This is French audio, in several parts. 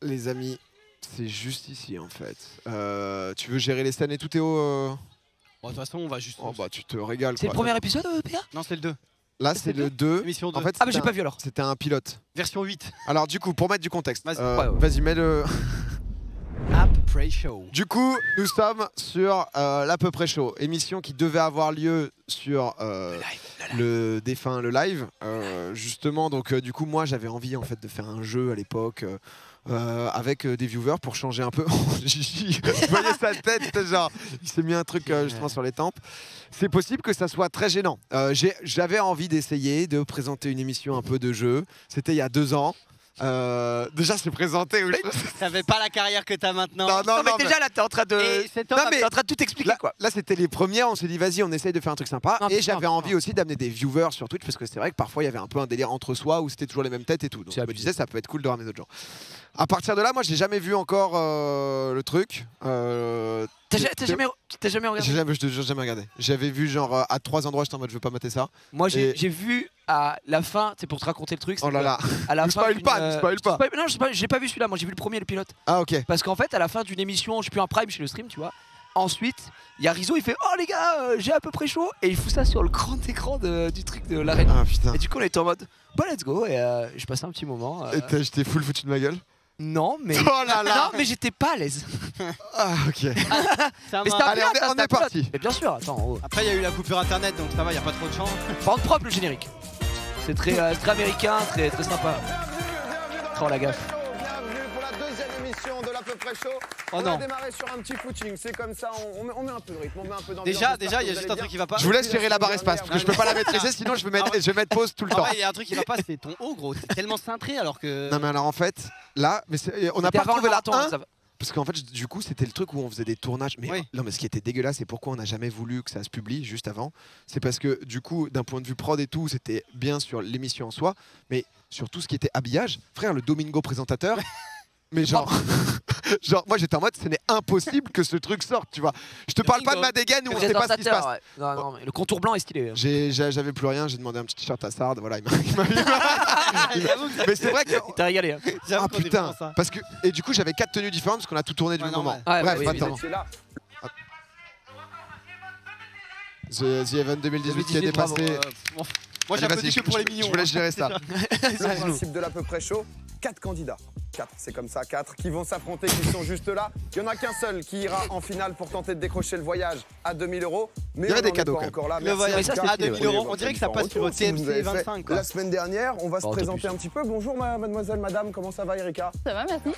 les amis, c'est juste ici en fait. Tu veux gérer les scènes et tout, Théo Bon, de toute façon, on va juste. Oh bah tu te régales. C'est le quoi. premier épisode, PA? Non, c'est le 2. Là c'est le 2. Émission 2. En fait, Ah mais j'ai pas vu alors. c'était un pilote. Version 8. Alors du coup, pour mettre du contexte, Vas-y. vas-y mets le... App Prey Show. Du coup, nous sommes sur l'à peu près chaud, émission qui devait avoir lieu sur le défunt, le live. Justement, donc du coup, moi j'avais envie en fait de faire un jeu à l'époque avec des viewers pour changer un peu. Gigi, vous voyez sa tête, genre, il s'est mis un truc justement sur les tempes. C'est possible que ça soit très gênant. J'avais envie d'essayer de présenter une émission un peu de jeu. C'était il y a 2 ans. Déjà c'est présenté ou T'avais pas la carrière que t'as maintenant. Non, mais déjà là t'es en train de. T'es en train de tout expliquer quoi. Là c'était les premières, on s'est dit vas-y on essaye de faire un truc sympa. Non, Et putain, j'avais envie aussi d'amener des viewers sur Twitch parce que c'est vrai que parfois il y avait un peu un délire entre soi où c'était toujours les mêmes têtes et tout. Donc je me disais ça peut être cool de ramener d'autres gens. À partir de là, moi j'ai jamais vu encore le truc. T'as jamais regardé? Je te jure, jamais regardé. J'avais vu genre à 3 endroits, j'étais en mode je veux pas mater ça. Moi Et- j'ai vu à la fin, c'est pour te raconter le truc. Oh là là. À la Ne fin. spoil pas, ne spoil pas. Non, j'ai pas vu celui-là, moi j'ai vu le premier, le pilote. Ah ok. Parce qu'en fait, à la fin d'une émission, je suis plus un prime chez le stream, tu vois. Ensuite, il y a Rizzo, il fait oh les gars, j'ai à peu près chaud. Et il fout ça sur le grand écran du truc de l'arène. Ah putain. Et du coup, on était en mode bah let's go. Et je passais un petit moment. Et j'étais full foutu de ma gueule. Non, mais. Oh là là. Non, mais j'étais pas à l'aise. Ah ok. Mais c'était un Allez, pilote, on c'était est un pilote. parti. Mais bien sûr, attends. Oh. Après, il y a eu la coupure internet, donc ça va, il y a pas trop de chance. Bande propre le générique. C'est très américain, très sympa. Oh la gaffe. Bienvenue pour la deuxième émission de l'à peu près chaud. Oh On non. a démarré sur un petit footing, c'est comme ça, on met un peu de rythme, on met un peu d'ambiance. Déjà, j'espère il y a que vous juste allez un bien. truc qui va pas. Je vous laisse gérer la barre espace parce que je peux pas la maîtriser sinon je vais mettre pause tout le En temps. vrai, il y a un truc qui va pas, c'est ton haut, gros. T'es tellement cintré alors que. Non mais alors en fait, là, on n'a C'était pas avant le retrouvé la marathon, 1 ça va. parce qu'en fait du coup c'était le truc où on faisait des tournages. Mais Oui. non mais ce qui était dégueulasse c'est pourquoi on n'a jamais voulu que ça se publie juste avant. C'est parce que du coup d'un point de vue prod et tout c'était bien sur l'émission en soi, mais sur tout ce qui était habillage, frère le Domingo présentateur. Mais genre, genre moi j'étais en mode ce n'est impossible que ce truc sorte, tu vois. Je te parle pas de ma dégaine où on sait pas ce qui se passe. Ouais. Non, mais le contour blanc est stylé. J'avais plus rien, j'ai demandé un petit t-shirt à Sard, voilà, il m'a Mais c'est vrai que T'as régalé. Hein. ah putain, parce que et du coup j'avais 4 tenues différentes parce qu'on a tout tourné du Ouais, moment. normal. Ouais, Bref, oui, attends. C'est là. The Event 2018 qui est 2018, bravo, dépassé. Moi, Allez, j'applaudis vas-y, que pour les je mignons. vous laisse gérer ça. Le principe de l'à peu près chaud, 4 candidats. 4, c'est comme ça, 4 qui vont s'affronter, qui sont juste là. Il n'y en a qu'un seul qui ira en finale pour tenter de décrocher le voyage à 2000 €. Mais Il y aurait on des n'en est cadeaux, pas quand même. encore là. Le Merci voyage en tout ça, cas. à 2000 €. On dirait que ça passe sur Retour, si vous TMC avez fait 25. Quoi. La semaine dernière, on va se Oh, présenter t'as pu. un petit peu. Bonjour mademoiselle, madame, comment ça va Erika? Ça va, merci.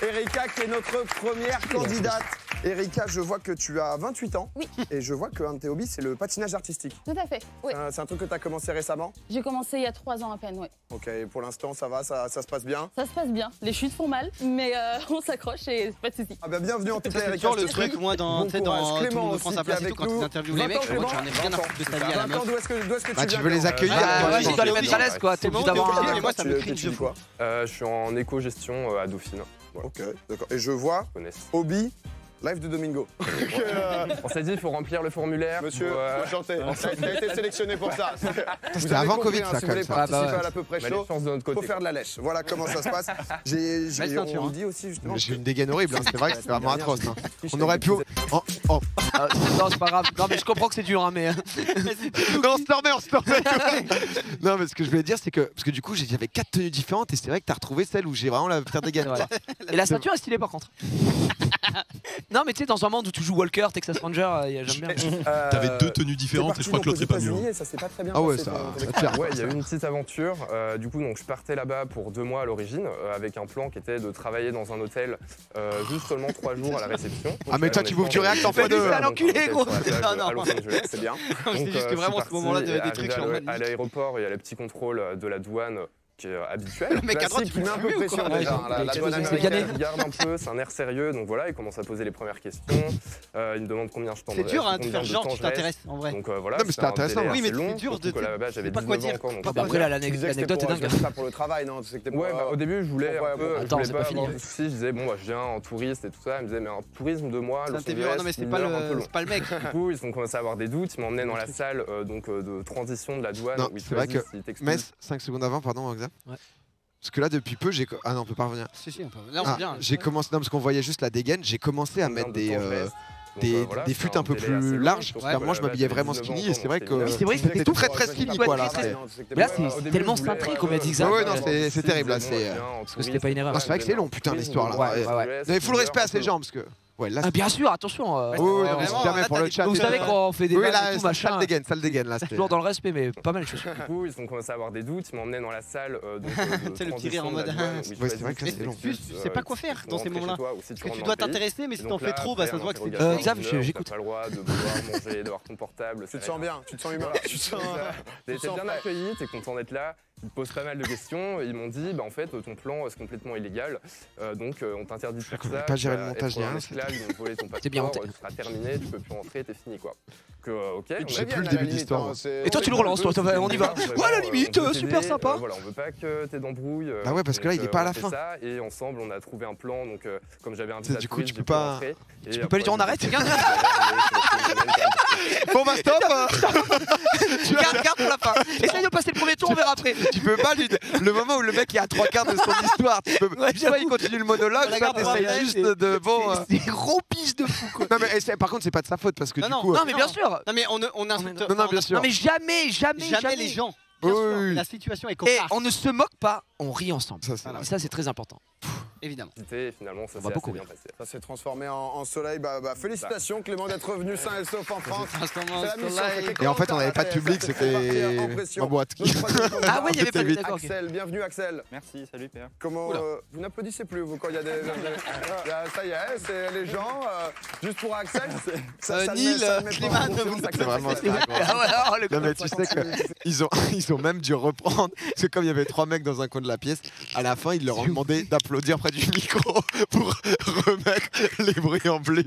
Erika qui est notre première candidate. Erika, je vois que tu as 28 ans. Oui. Et je vois qu'un de tes hobbies, c'est le patinage artistique. Tout à fait. Oui. C'est un truc que tu as commencé récemment. J'ai commencé il y a 3 ans à peine, oui. Ok, et pour l'instant, ça va, ça se passe bien. Ça se passe bien. Les chutes font mal, mais on s'accroche et pas de soucis. Ah bah bienvenue en tout cas C'est Erika. toujours je le te truc, souhaite moi, dans bon tout le courage. monde Clément prend sa aussi place qui et est tout, quand avec ils nous. interviewent les 20 mecs, ans, je vois que j'en ai rien à 20 foutre de sa vie à la Vincent, meuf. d'où est-ce que Bah, tu tu viens veux les accueillir Ouais, toi, tu dois les mettre à l'aise quoi. T'es C'est bon, obligé d'avoir. mais moi, ça me Tu cringe de étudies fou. quoi? Je suis en éco-gestion à Dauphine. Voilà, Ok, d'accord. Et je vois, je connais. hobby, live de Domingo. On s'est dit, il faut remplir le formulaire. Monsieur, Ouais. enchanté. Ça a été sélectionné pour ça. C'était avant Covid ça Si quand vous même. voulez ça. participer ouais. à l'à peu près Mais les chaud, chances de notre faut côté. faire de la lèche. Voilà comment ça se passe. Belle ceinture, On hein. dit aussi justement. Mais j'ai une dégaine horrible, hein, c'est vrai que c'est vraiment atroce. Hein. que- On aurait pu. Oh, oh. Non, c'est pas grave. Non, mais je comprends que c'est dur, hein, mais. Non, on se remet, on se remet. Non, mais ce que je voulais dire, c'est que parce que du coup, j'avais 4 tenues différentes et c'est vrai que t'as retrouvé celle où j'ai vraiment la pire des gaines. Ouais. Et la ceinture est stylée par contre. Non, mais tu sais, dans un monde où tu joues Walker, Texas Ranger, j'aime bien. T'avais 2 tenues différentes et je crois que l'autre est pas mieux. Et ça s'est pas très bien Ah ouais, passé, ça ton- tire. Ouais, il y a eu une petite aventure. Du coup, donc, je partais là-bas pour 2 mois à l'origine, avec un plan qui était de travailler dans un hôtel juste seulement 3 jours à la réception. Ah, mais toi, tu bouffes du React en fois deux. fois à l'enculé, gros. À Los Angeles. C'est bien. C'est juste que vraiment, ce moment-là, des trucs sur à l'aéroport, il y a le petit contrôle de la douane qui est habituel. Le mec à droite, Classique, tu il met un peu fumer ou pression quoi? déjà. Ouais, La c'est- douane c'est américaine. Gané. Il regarde un peu, c'est un air sérieux, donc voilà, il commence à poser les premières questions. Il me demande combien je t'en C'est dur hein, de combien faire genre temps tu je reste. t'intéresses en vrai. Donc voilà, Non, mais c'était un intéressant. délai Oui, mais assez c'est long, dur surtout de- que là-bas, j'avais c'est pas quoi 19 ans dire. encore. donc Ah, bah, après, Tu disais que c'était l'anecdote est pour dingue. ça pour le travail, non? C'est que t'es Ouais, pas- bah, au début, je voulais Ouais, un peu, bon, je attends, voulais c'est pas pas fini. avoir de soucis. Je disais, bon, bah, je viens en touriste et tout ça. Ils me disaient, mais un tourisme de moi, C'est Los un TV, non mais c'est Angeles, pas 1 heure, un peu le long. c'est pas le mec. Du coup, ils ont commencé à avoir des doutes. Ils m'emmenaient dans la salle de transition de la douane. Non, où ils c'est vrai choisissent que s'ils t'expulsent. Metz, 5 secondes avant, pardon, Oxa. Parce que là, depuis peu, j'ai. Ah non, on peut pas revenir. Si, on peut. Là, on vient. J'ai commencé. Non, parce qu'on voyait juste la dégaine. J'ai commencé à mettre des fûts un peu plus larges. Moi, je m'habillais vraiment skinny et c'est vrai que c'était tout très skinny quoi là. Mais là, c'est tellement cintré qu'on a dit ça. Ouais, non, c'est terrible là. Parce que c'était pas une erreur. C'est vrai que c'est long, putain, l'histoire là. Il faut le respect à ces gens parce que. Ouais, là, bien sûr, attention. oui, non, jamais pour le chat. Vous savez quand on fait des oui, vannes là, et tout, machin. salle dégaine là. Toujours dans le respect, mais pas mal les choses. Du coup, ils ont commencé à avoir des doutes, ils m'emmenaient dans la salle de C'est le petit rire en mode. Ouais, c'est vrai que c'est long. Tu sais pas quoi faire dans ces moments-là. Parce que tu dois t'intéresser, mais si t'en fais trop, ça se voit que c'est. Xav, j'écoute. Tu n'as pas le droit de boire, manger, d'avoir ton portable. Tu te sens bien, tu te sens humain. T'es bien accueilli, t'es content d'être là. Ils te posent pas mal de questions et ils m'ont dit en fait ton plan c'est complètement illégal donc on t'interdit de faire ça. Pas gérer le montage ni rien. Ils vont voler ton passeport, tu seras terminé, tu peux plus rentrer, t'es fini quoi. Ok. Je sais plus le début de l'histoire. Et toi tu le relances, toi, on y va. Ouais à la limite, super sympa. Voilà, on veut pas que t'aies d'embrouille. Ah ouais parce que là il est pas à la fin. Et ensemble on a trouvé un plan donc comme j'avais un visa. Du coup tu peux pas. Tu peux pas lui dire on arrête. Bon bah stop. Garde pour la fin. Essaye de passer le premier tour, on verra après. Tu peux pas lui. Le moment où le mec est à 3/4 de son histoire, tu peux. Il continue le monologue, ça t'essayes juste de bon. C'est gros pige de fou quoi. Non mais par contre c'est pas de sa faute parce que du coup. Non mais bien sûr. Non mais on insulte. Non bien sûr. Non mais jamais les gens. Oui. La situation est cocasse. Et on ne se moque pas, on rit ensemble. Ça c'est très important. Évidemment. Et finalement, ça s'est assez bien passé. Ça s'est transformé en soleil. Félicitations Clément d'être revenu sain et sauf en France. Et en fait, on n'avait pas de public, c'était en boîte. Ah oui, il y avait pas de d'accord. Axel, bienvenue Axel. Merci, salut PA. Comment vous n'applaudissez plus vous quand il y a des ça y est, c'est les gens juste pour Axel. Neil, Clément, c'est vraiment non mais tu sais qu'ils ont même dû reprendre parce que comme il y avait 3 mecs dans un coin de la pièce, à la fin ils leur ont demandé d'applaudir près du micro pour remettre les bruits en plus.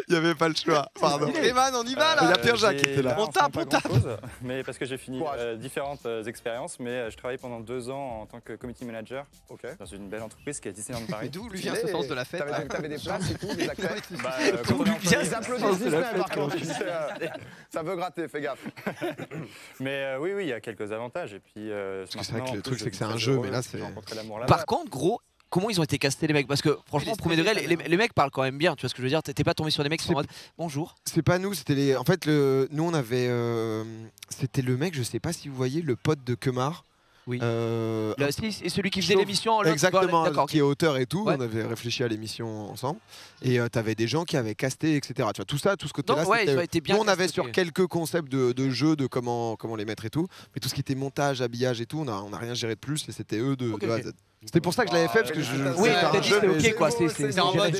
Il n'y avait pas le choix. Pardon. Clément, on y va là. Il y a Pierre Jacques qui était là. On tape. Mais parce que j'ai fini différentes expériences, mais je travaille pendant 2 ans en tant que community manager dans une belle entreprise qui est Disneyland Paris. D'où lui vient ce sens de la fête? T'avais des places et tout, des accès. Ils applaudissent par contre. Ça veut gratter, fais gaffe. Mais oui, il y a quelques avantages. Et puis, c'est vrai que le truc, c'est que c'est un jeu, mais là, c'est. Par contre, gros, comment ils ont été castés les mecs? Parce que franchement, au premier degré, les mecs parlent quand même bien. Tu vois ce que je veux dire? T'es pas tombé sur des mecs qui sont en mode bonjour. C'est pas nous, c'était les. En fait, nous on avait. C'était le mec, je sais pas si vous voyez, le pote de Kemar. Oui. Et celui qui faisait l'émission. Exactement, qui est auteur et tout. Ouais. On avait réfléchi à l'émission ensemble. Et t'avais des gens qui avaient casté, etc. Tu vois, tout ça, tout ce côté-là. Nous, on avait sur quelques concepts de jeux, de comment les mettre et tout. Mais tout ce qui était montage, habillage et tout, on a rien géré de plus et c'était eux de A à Z. C'était pour ça que je l'avais fait parce que oui, t'as dit c'est ok quoi. C'est en mode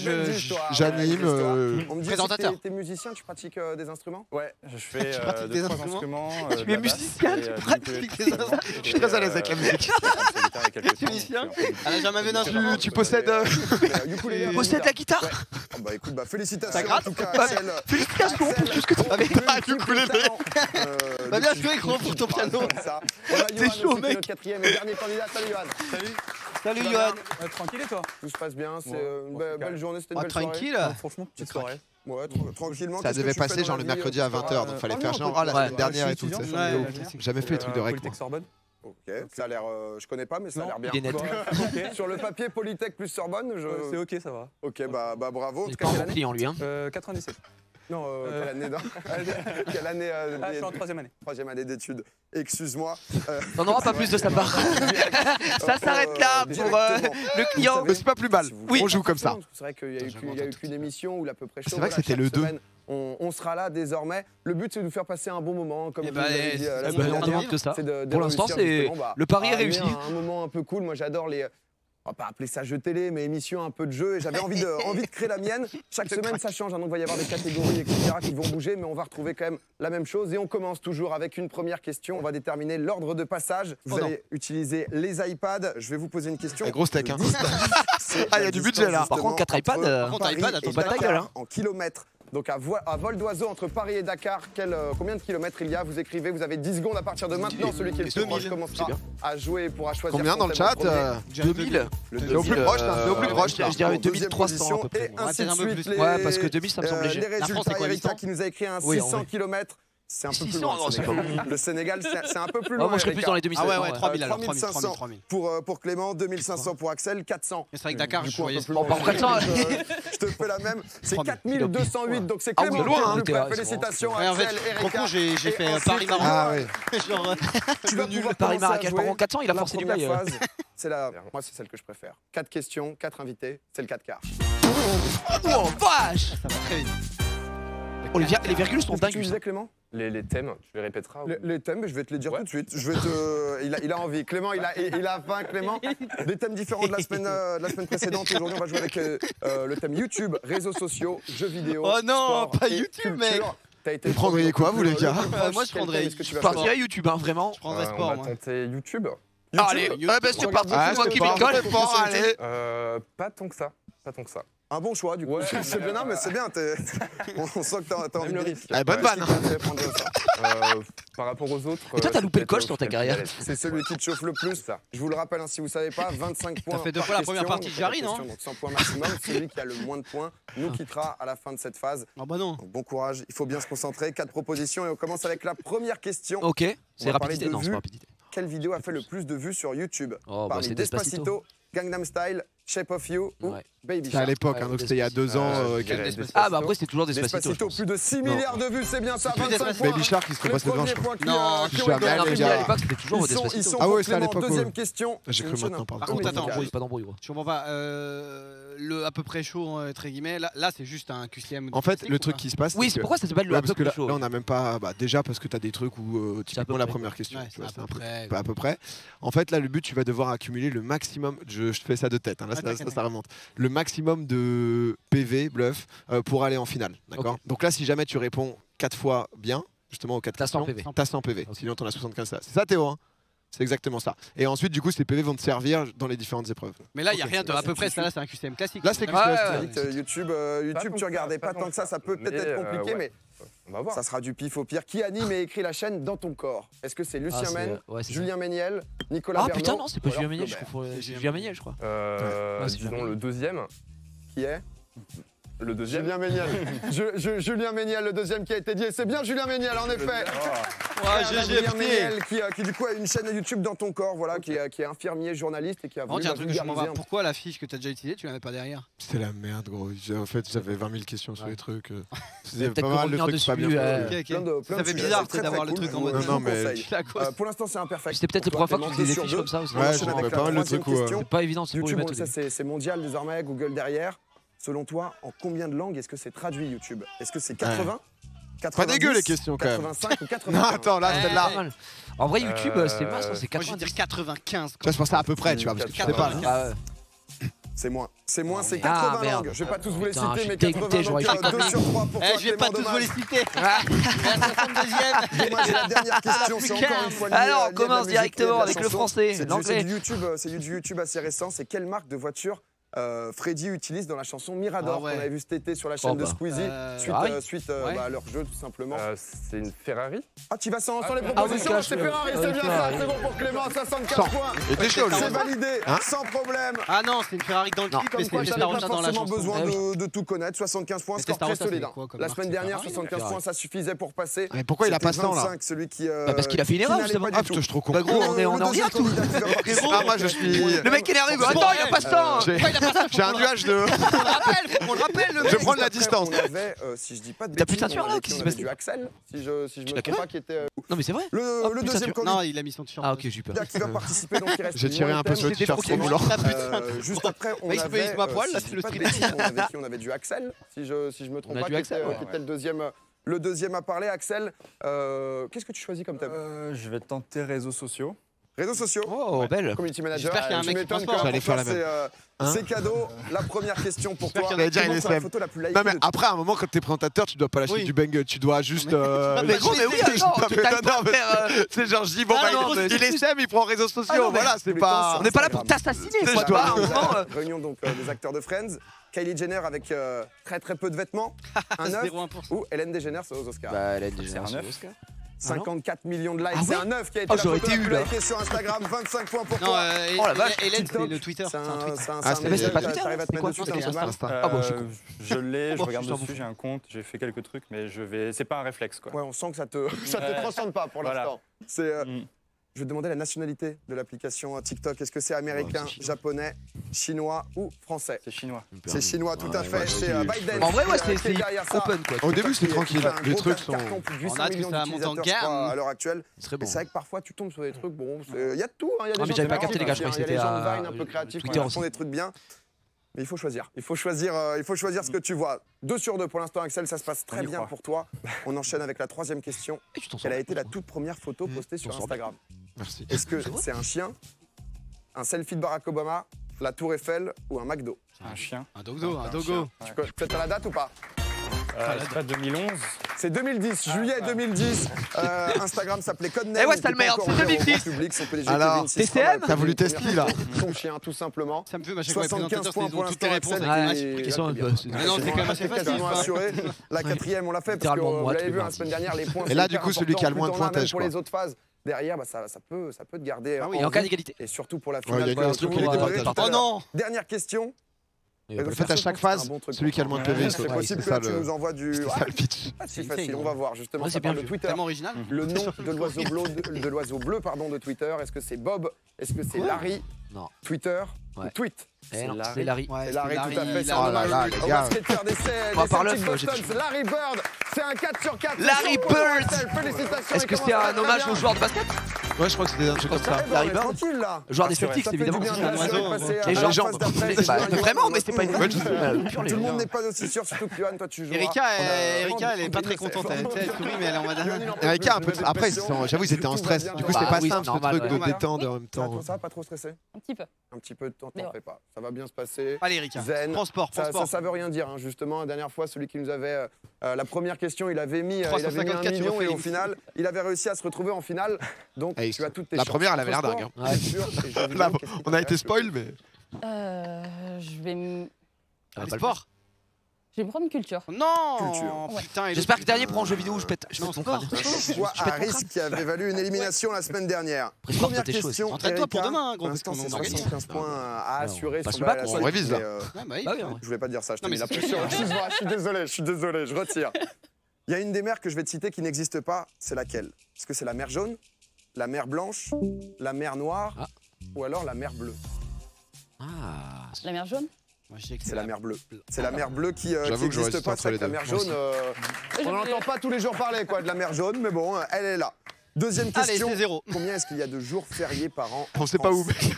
j'anime. Présentateur. T'es musicien, tu pratiques des instruments? Ouais, je fais 2-3 instruments. Tu es musicien, tu pratiques des instruments. Je suis très à l'aise avec la musique. Tu es musicien? J'en avais un instrument. Tu possèdes. Tu possèdes la guitare? Bah écoute, félicitations. Ça gratte? Félicitations pour tout ce que tu as fait. Bien joué gros pour ton piano. T'es chaud mec. Notre quatrième et dernier candidat. Salut Johan. Salut Johan. Tranquille et toi? Tout se passe bien, c'est une belle journée, c'était une belle soirée. Tranquille. Franchement, petite soirée. Ouais, tranquillement. Ça devait passer genre le mercredi à 20h, donc fallait faire genre la semaine dernière et tout. Jamais fait les trucs de rec. Ok, ça a l'air. Je connais pas, mais ça a l'air bien. Il est net. Sur le papier, Polytech plus Sorbonne, c'est ok, ça va. Ok, bah bravo. C'est pas un bon client lui. 97. Non, quelle année Je suis en 3e année. 3e année d'études. Excuse-moi. T'en auras pas plus de sa part. Ça s'arrête là pour le client. Mais c'est pas plus mal. On joue comme ça. C'est vrai qu'il y a eu qu'une émission où l'à peu près chaud. C'est vrai que c'était le 2. On sera là désormais. Le but, c'est de nous faire passer un bon moment. Comme vous l'avez dit, on demande que ça. Pour l'instant, c'est le pari est réussi. Un moment un peu cool. Moi, j'adore les. On va pas appeler ça jeu télé, mais émission un peu de jeu. Et j'avais envie de créer la mienne. Chaque semaine, ça change. Donc, il va y avoir des catégories, etc., qui vont bouger, mais on va retrouver quand même la même chose. Et on commence toujours avec une première question. On va déterminer l'ordre de passage. Vous allez utiliser les iPads. Je vais vous poser une question. Grosse tech, hein. Il y a du budget là. Par contre, 4 iPads, attends pas ta gueule. Hein. En kilomètres. Donc à vol d'oiseau entre Paris et Dakar, combien de kilomètres il y a? Vous écrivez, vous avez 10 secondes à partir de maintenant. Celui qui est le plus proche commencera à jouer et pourra choisir. Combien dans le chat? 2000. C'est au plus proche, c'est au plus proche. Je dirais 2300 à peu près. Et ainsi de suite. Ouais, parce que 2000 ça me semble léger. Les résultats, Erika qui nous a écrit un 600 km. C'est un peu 600, plus loin. non, c'est pas beaucoup. Le Sénégal, c'est un peu plus Ah, loin. moi, je serais plus dans les 2500. Ah ouais, 3000 alors, 3500 3000. pour Clément, 2500 pour Axel, 400. Mais c'est vrai que Dakar, Du je coup, un voyais peu plus Bon, loin. par 400, Je te fais la même. C'est 3000. 4208, donc c'est Ah oui, Clément loin, qui est hein, le plus t'es près. là, Félicitations Ouais, en fait, Axel, Croco, Erika. j'ai Et fait ensuite, Paris-Maroc. Ah ouais. Genre, Tu vas pouvoir Paris commencer à Marrakech. Par jouer. contre, 400, il a La forcé du première bail. phase, c'est moi, c'est celle que je préfère. 4 questions, 4 invités, c'est le 4 quarts. Oh vache! ça va très vite. Oh, les virgules sont Qu'est-ce que tu dingues. disais, Clément? Les thèmes, tu les répéteras. Les thèmes, je vais te les dire tout de suite. Je vais il a envie. Clément, il a faim, Clément. Des thèmes différents de la semaine précédente. Aujourd'hui, on va jouer avec le thème YouTube, réseaux sociaux, jeux vidéo. Oh non, sport pas et YouTube, culture. mec. Vous prendriez quoi, vous, les gars? Moi, je prendrais Qu'est-ce que tu vas Je partirais faire? à YouTube, hein, vraiment. Je prendrais On sport, va moi. tenter YouTube. Allez, ouais, bah, c'est parti, Ah, c'est moi c'est qui pas- m'école. c'est pas- allez. Pas tant que ça. Pas tant que ça. Un bon choix, du coup. Ouais. C'est bien, non, mais c'est bien. On sent que t'as envie Même le de risque. Ah, bonne vanne. Par rapport aux autres. Et toi, t'as loupé le peut-être coche sur ta Fred carrière. Gallet. C'est celui qui te chauffe le plus. Ça. Je vous le rappelle, hein, si vous ne savez pas, 25 points. T'as fait 2 par fois la première question, partie de donc Jarry, par non? question, donc 100 points maximum. Celui qui a le moins de points nous quittera à la fin de cette phase. Ah bah non. Donc, bon courage, il faut bien se concentrer. 4 propositions et on commence avec la première question. Ok, On c'est va parler rapidité. de Non, c'est vues. pas rapidité. Quelle vidéo a fait le plus de vues sur YouTube? Oh, bah, Parmi c'est Despacito. Gangnam Style, Shape of You ou Ouais. Baby C'était à Shark? l'époque, hein, donc c'était il y a 2 ans. je dirais Despacito. Ah, bah après, c'était toujours Despacito. je Despacito, pense. plus de 6 Non. milliards de vues, c'est bien ça, Plus 25 Despacito. points. Baby Shark, il serait Le passé devant, premier je crois. point qui, Non, qui je ont suis été jamais Non, allé, mais les gars. à l'époque, c'était toujours Ils sont Despacito. Ah ouais, pour c'est à Clément. l'époque, Deuxième ouais. question. J'ai cru Une chaîne maintenant, un pardon. peu Par contre, attends, musicale. Pas d'embrouille, gros. Je comprends pas. Le à peu près chaud, entre guillemets, là c'est juste un QCM. En fait, classique le ou truc pas? qui se passe. Oui, c'est c'est que- pourquoi ça s'appelle le Ouais, à parce peu que là, près chaud. là, on n'a même pas. Bah, déjà parce que tu as des trucs où peu typiquement la près. première question. Ouais, tu vois, c'est c'est à un peu peu près. pas à peu près. En fait, là, le but, tu vas devoir accumuler le maximum. Je fais ça de tête. Hein, là, Ah, t'inquiète. ça remonte. Le maximum de PV, bluff, pour aller en finale. D'accord. Ok. Donc là, si jamais tu réponds 4 fois bien, justement aux 4 T'as 100 questions, PV. t'as 100 PV. Ok. Sinon, t'en as 75 là. C'est ça, Théo, hein? C'est exactement ça. Et ensuite, du coup, ces PV vont te servir dans les différentes épreuves. Mais là, il n'y a Ok, rien de là, à peu c'est près, tout. ça là c'est un QCM classique. Là, c'est Ouais, que ouais. YouTube, Pas tu tant regardais que ça, pas tant que ça peut peut-être Mais, être compliqué, ouais. mais On va voir. ça sera du pif au pire. Qui anime et écrit la chaîne Dans ton corps? Est-ce que c'est Lucien c'est- Men, ouais, c'est Julien Méniel, Nicolas Ah Bernot putain, non, c'est pas ou alors Julien Méniel, je Flaubert? confonds. C'est C'est Julien Méniel, je crois. Ouais, c'est Disons bien. le deuxième. Qui est Le deuxième. Julien Méniel. Julien Méniel, le deuxième qui a été dit. Et c'est bien Julien Méniel, en effet. Ouais, Julien Méniel, qui du coup a une chaîne YouTube Dans ton corps, voilà, qui est infirmier, journaliste et qui a Par voulu contre, il y a un truc que je comprends vulgariser pas. Pourquoi la fiche que tu as déjà utilisée, tu la mets pas derrière? C'était la merde, gros. En fait, j'avais 20 000 questions sur les trucs. C'était peut-être pas mal de revenir trucs pas bien dessus, faits. Ok, plein ok. de Ça fait sujets, bizarre c'est très, d'avoir très le cool. truc en mode. Je vous Non, mais- conseille. C'est à cause. Pour l'instant, c'est imperfect. C'était peut-être la Pour première fois toi, que tu Clément, faisais des 2 fiches sur comme ça aussi. deux. Ouais, On j'ai enchaîne fait avec la pas mal de troisième trucs où, question. C'est pas évident, c'est pour le YouTube, mettre on au le début. sait, c'est mondial désormais, Google derrière. Selon toi, en combien de langues est-ce que c'est traduit YouTube? Est-ce que c'est 80 Pas dégueu, 90, les questions, quand même. 85 ou 80? Non, attends, là, Ouais, celle-là. pas mal. En vrai, YouTube, c'est masse, hein, c'est Moi, je vais 90. dire 95. Tu vois, je pensais à peu près, tu vois, parce que tu sais pas. là. Ah ouais. C'est moins. C'est moins, c'est Ah, 80 merde. langues. Je vais pas tous vous les Putain, citer, je suis mais dégoûté, 80 j'aurais donc fait 2 sur 3 pour toi, Eh, je vais pas Clément, tous vous les dommage. citer. La 62e. Dommage, et la dernière question, c'est encore une fois lié, Alors, on lié à de la commence musique et de la directement avec le chanson. français, C'est l'anglais. du YouTube assez récent. C'est quelle marque de voiture Freddy utilise dans la chanson Mirador Ah ouais. qu'on avait vu cet été sur la chaîne Oh de bah. Squeezie Ferrari. suite Ouais. à leur jeu tout simplement. C'est une Ferrari. Ah, tu vas sans les oui, propositions, cache, c'est Ferrari, c'est bien ça, Ferrari. c'est bon pour Clément, 75 points. Et t'es chaud, lui. C'est validé, Hein sans problème. Ah non, c'est une Ferrari dans le Non. clip, Comme mais quoi, c'est tu Testarossa n'avais pas dans la forcément chanson. besoin de tout connaître. 75 points, Mais score très Testarossa, solide. c'est hein. quoi comme La marque, semaine c'est dernière, Ferrari 75 Ferrari. points, ça suffisait pour passer. Mais pourquoi il a pas ce temps, là? 25, celui qui. Parce qu'il a fait une erreur, qui n'allait justement. pas du Ah, tout. putain, je suis trop con. Bah gros, on est en deuxième rien tout. candidat qui va participer. Ah, moi, je suis. Le mec est énervé, Bon, attends, il a pas ce temps. J'ai un nuage de. On le rappelle, le Je mec. prends de la Après, distance. On avait, si je dis pas de T'as plus de bêtises, ceinture, on là, avait qu'est-ce qui? qui On se avait du Axel, si je me l'as trompe pas, qui était Non, mais c'est vrai. le plus de deuxième ceinture. candidat Non, il a mis son t-shirt. Ah, ok, j'ai eu peur. qui va participer, donc il reste. J'ai tiré un peu sur le thème. t-shirt trop moulant. Juste après, on Bah, il se avait. paye ma poil, là, si c'est je le dis pas de street. bêtises, on avait qui? On avait du Axel, si je me trompe On a pas, du Axel, ouais. qui était le deuxième à parler. Axel, qu'est-ce que tu choisis comme thème? Je vais tenter réseaux sociaux. Réseaux sociaux. Oh, belle. Community manager. J'espère qu'il y a un Tu mec qui m'étonnes transporte. que J'allais faire la pour toi, c'est cadeau. La première question pour toi. qu'il y en a déjà, il Comment est c'est la slab. photo la plus likée Non mais de- après à un moment quand t'es présentateur tu dois pas lâcher Oui. du bang, tu dois juste Mais gros, mais oui, attends, tu mais tailles non, pas mais faire. c'est genre je dis bon Ah, bah non, mais il est SEM, il prend réseaux sociaux, voilà, c'est tous les pas temps, On n'est pas là pour t'assassiner, C'est quoi. toi. Pas, à un moment, Réunion donc des acteurs de Friends. Kylie Jenner avec très peu de vêtements. Un œuf 0,1%. ou Hélène DeGeneres aux Oscars. Bah, elle a C'est déjà un reçu œuf. l'Oscar. 54 millions de likes. Ah c'est ouais un 9 qui a été la j'aurais photo été la eu plus là. likée sur Instagram. 25 points pour Non, toi. Oh la vache. Hélène, TikTok, c'est le Twitter. c'est C'est un tweet. Ah, mais c'est pas Twitter, T'arrives à te c'est mettre quoi dessus, C'était t'as un peu de mal. Insta. Ah bon, je suis con. Je l'ai, je Bon, regarde je t'en dessus, fous. j'ai un compte, j'ai fait quelques trucs, mais c'est pas un réflexe quoi. Ouais, on sent que ça te transcende pas pour Voilà. l'instant. Je vais te demander la nationalité de l'application TikTok. Est-ce que c'est américain, japonais, chinois ou français? C'est chinois. C'est chinois, tout à fait. C'est Biden. En vrai, ouais, qui est c'est derrière ça. open quoi. Au début, c'est tranquille. Un Les gros trucs sont. carton, plus de 800 On a hâte que millions ça monte en d'utilisateurs, je gamme. crois, à l'heure actuelle. Très Et bon. c'est vrai que parfois tu tombes sur des trucs, bon, il y a de tout. Il y a des mais gens j'avais pas créatifs, capté, les gars, je crois que il y a des c'était gens de à Vine un peu créatifs, Twitter qui font des trucs bien. Mais il faut choisir. Il faut choisir ce que tu vois. 2 sur 2 pour l'instant, Axel, ça se passe très y bien croit. pour toi. On enchaîne avec la 3e question. Et tu t'en sors Quelle a bien. été la toute première photo postée sur sors Instagram? Merci. Est-ce que c'est un chien, un selfie de Barack Obama, la Tour Eiffel ou un McDo? Un chien. Un dogo, un dogo. Tu peux peut-être la date ou pas? C'est pas 2011. C'est 2010, juillet 2010. Instagram s'appelait Codename. Eh ouais, c'est le merde, c'est 2010. Alors, TCM? T'as voulu tester là? Ton chien, tout simplement. Ça me fait à chaque fois les 75 présentateurs, points ils pour ont toutes les l'instant. réponses Axel, avec qui des est- Qui sont- qui est- c'est- non, c'est quand même assez quasiment facile. assuré. La 4e, on l'a fait parce que Littéralement, vous moi, l'avez tous vu les la semaine dernière, les points. Et là, c'est du hyper coup, celui qui a le important, moins de plus t'en as, même pointage, pour quoi. les autres phases. Derrière, ça peut te garder. Et en cas d'égalité. Et surtout pour la Ouais, finale. il y a voilà, eu un truc tout le qui monde est est départagé. tout à Oh l'heure. non. Dernière question. En fait, à chaque phase, celui qui a le moins de PV, C'est c'est possible que ça là, tu nous envoies du. c'est ça le pitch. C'est facile, on va voir justement. Ouais, Ça c'est bien parle de vu. Twitter. Tellement original. Le nom de l'oiseau bleu de Twitter, est-ce que c'est Bob? Est-ce que c'est Larry? Non. Twitter? Ouais. Ou Tweet? Eh non, Larry. c'est Larry. Ouais, C'est Larry, tout à fait. C'est Oh là là, les gars. basketteur des Bah, par Celtics l'œuf, j'ai Boston, c'est Larry Bird. C'est un 4 sur 4. Larry Bird. Félicitations. Est-ce que c'est un hommage au joueur de basket? Ouais, je crois que c'était un truc comme ça. Larry Bird. Tranquille là. Joueur des Rassuré. Celtics, Ça fait du évidemment. bien de un rassurer, oiseau, passer à Les la gens. phase d'après. Bah, vraiment, mais c'est pas une Ouais, je sais. pure Tout le monde légende. n'est pas aussi sûr, surtout que Johan, toi tu joues. Erika, elle est pas très contente. Elle sourit, mais elle est en mode. Erika, un peu. Après, j'avoue, ils étaient en stress. Du coup, c'était Bah pas oui, simple ce normal, truc ouais. de détendre et en même temps. Ça va, pas trop stressé? Un petit peu. Un petit peu de temps, Mais t'en ouais. fais pas. Ça va bien se passer. Allez, Erika. Zen. Transport, transport. Ça veut rien dire, hein. Justement, la dernière fois, celui qui nous avait. La première question, il avait mis 1 354 million et au Félix. final, il avait réussi à se retrouver en finale. Donc, Et tu as toutes tes la chances. première, elle avait l'air Sport, dingue, hein. bien sûr, et jeux vidéo, Là, qu'est-ce qui on a été t'intéresse spoil, mais. Je vais me. Ah, Les pas le sports. Je vais prendre culture. Non. Culture. Putain. et J'espère que l'autre- le dernier prend un jeu vidéo où je pète. Je Non, pète mon sport. crâne. Choix à risque qui avait valu une élimination la semaine dernière. Après, sport, Première t'as tes choses. question. Entraîne-toi pour Erika. demain, gros, Pour parce l'instant, qu'on c'est en organise. 75 points à assurer passe sur le la bac, on suite, révise, là. mais, Ouais, bah oui. Bah oui, hein. je voulais pas dire ça, je te Non, mets mais la c'est- pression. Excuse-moi, je suis désolé, je retire. Il y a une des mers que je vais te citer qui n'existe pas, c'est laquelle? Est-ce que c'est la mer jaune, la mer blanche, la mer noire Ah. ou alors la mer bleue? Ah. La mer jaune. Moi, je sais que C'est la mer bleue. C'est la mer bleue qui J'avoue que j'aurais n'existe hésité pas. entre C'est les que la deux. mer Moi jaune, on n'entend pas tous les jours parler quoi, de la mer jaune, mais bon, elle est là. Deuxième Allez, question. c'est 0. Combien est-ce qu'il y a de jours fériés par an? On sait pas où, mec.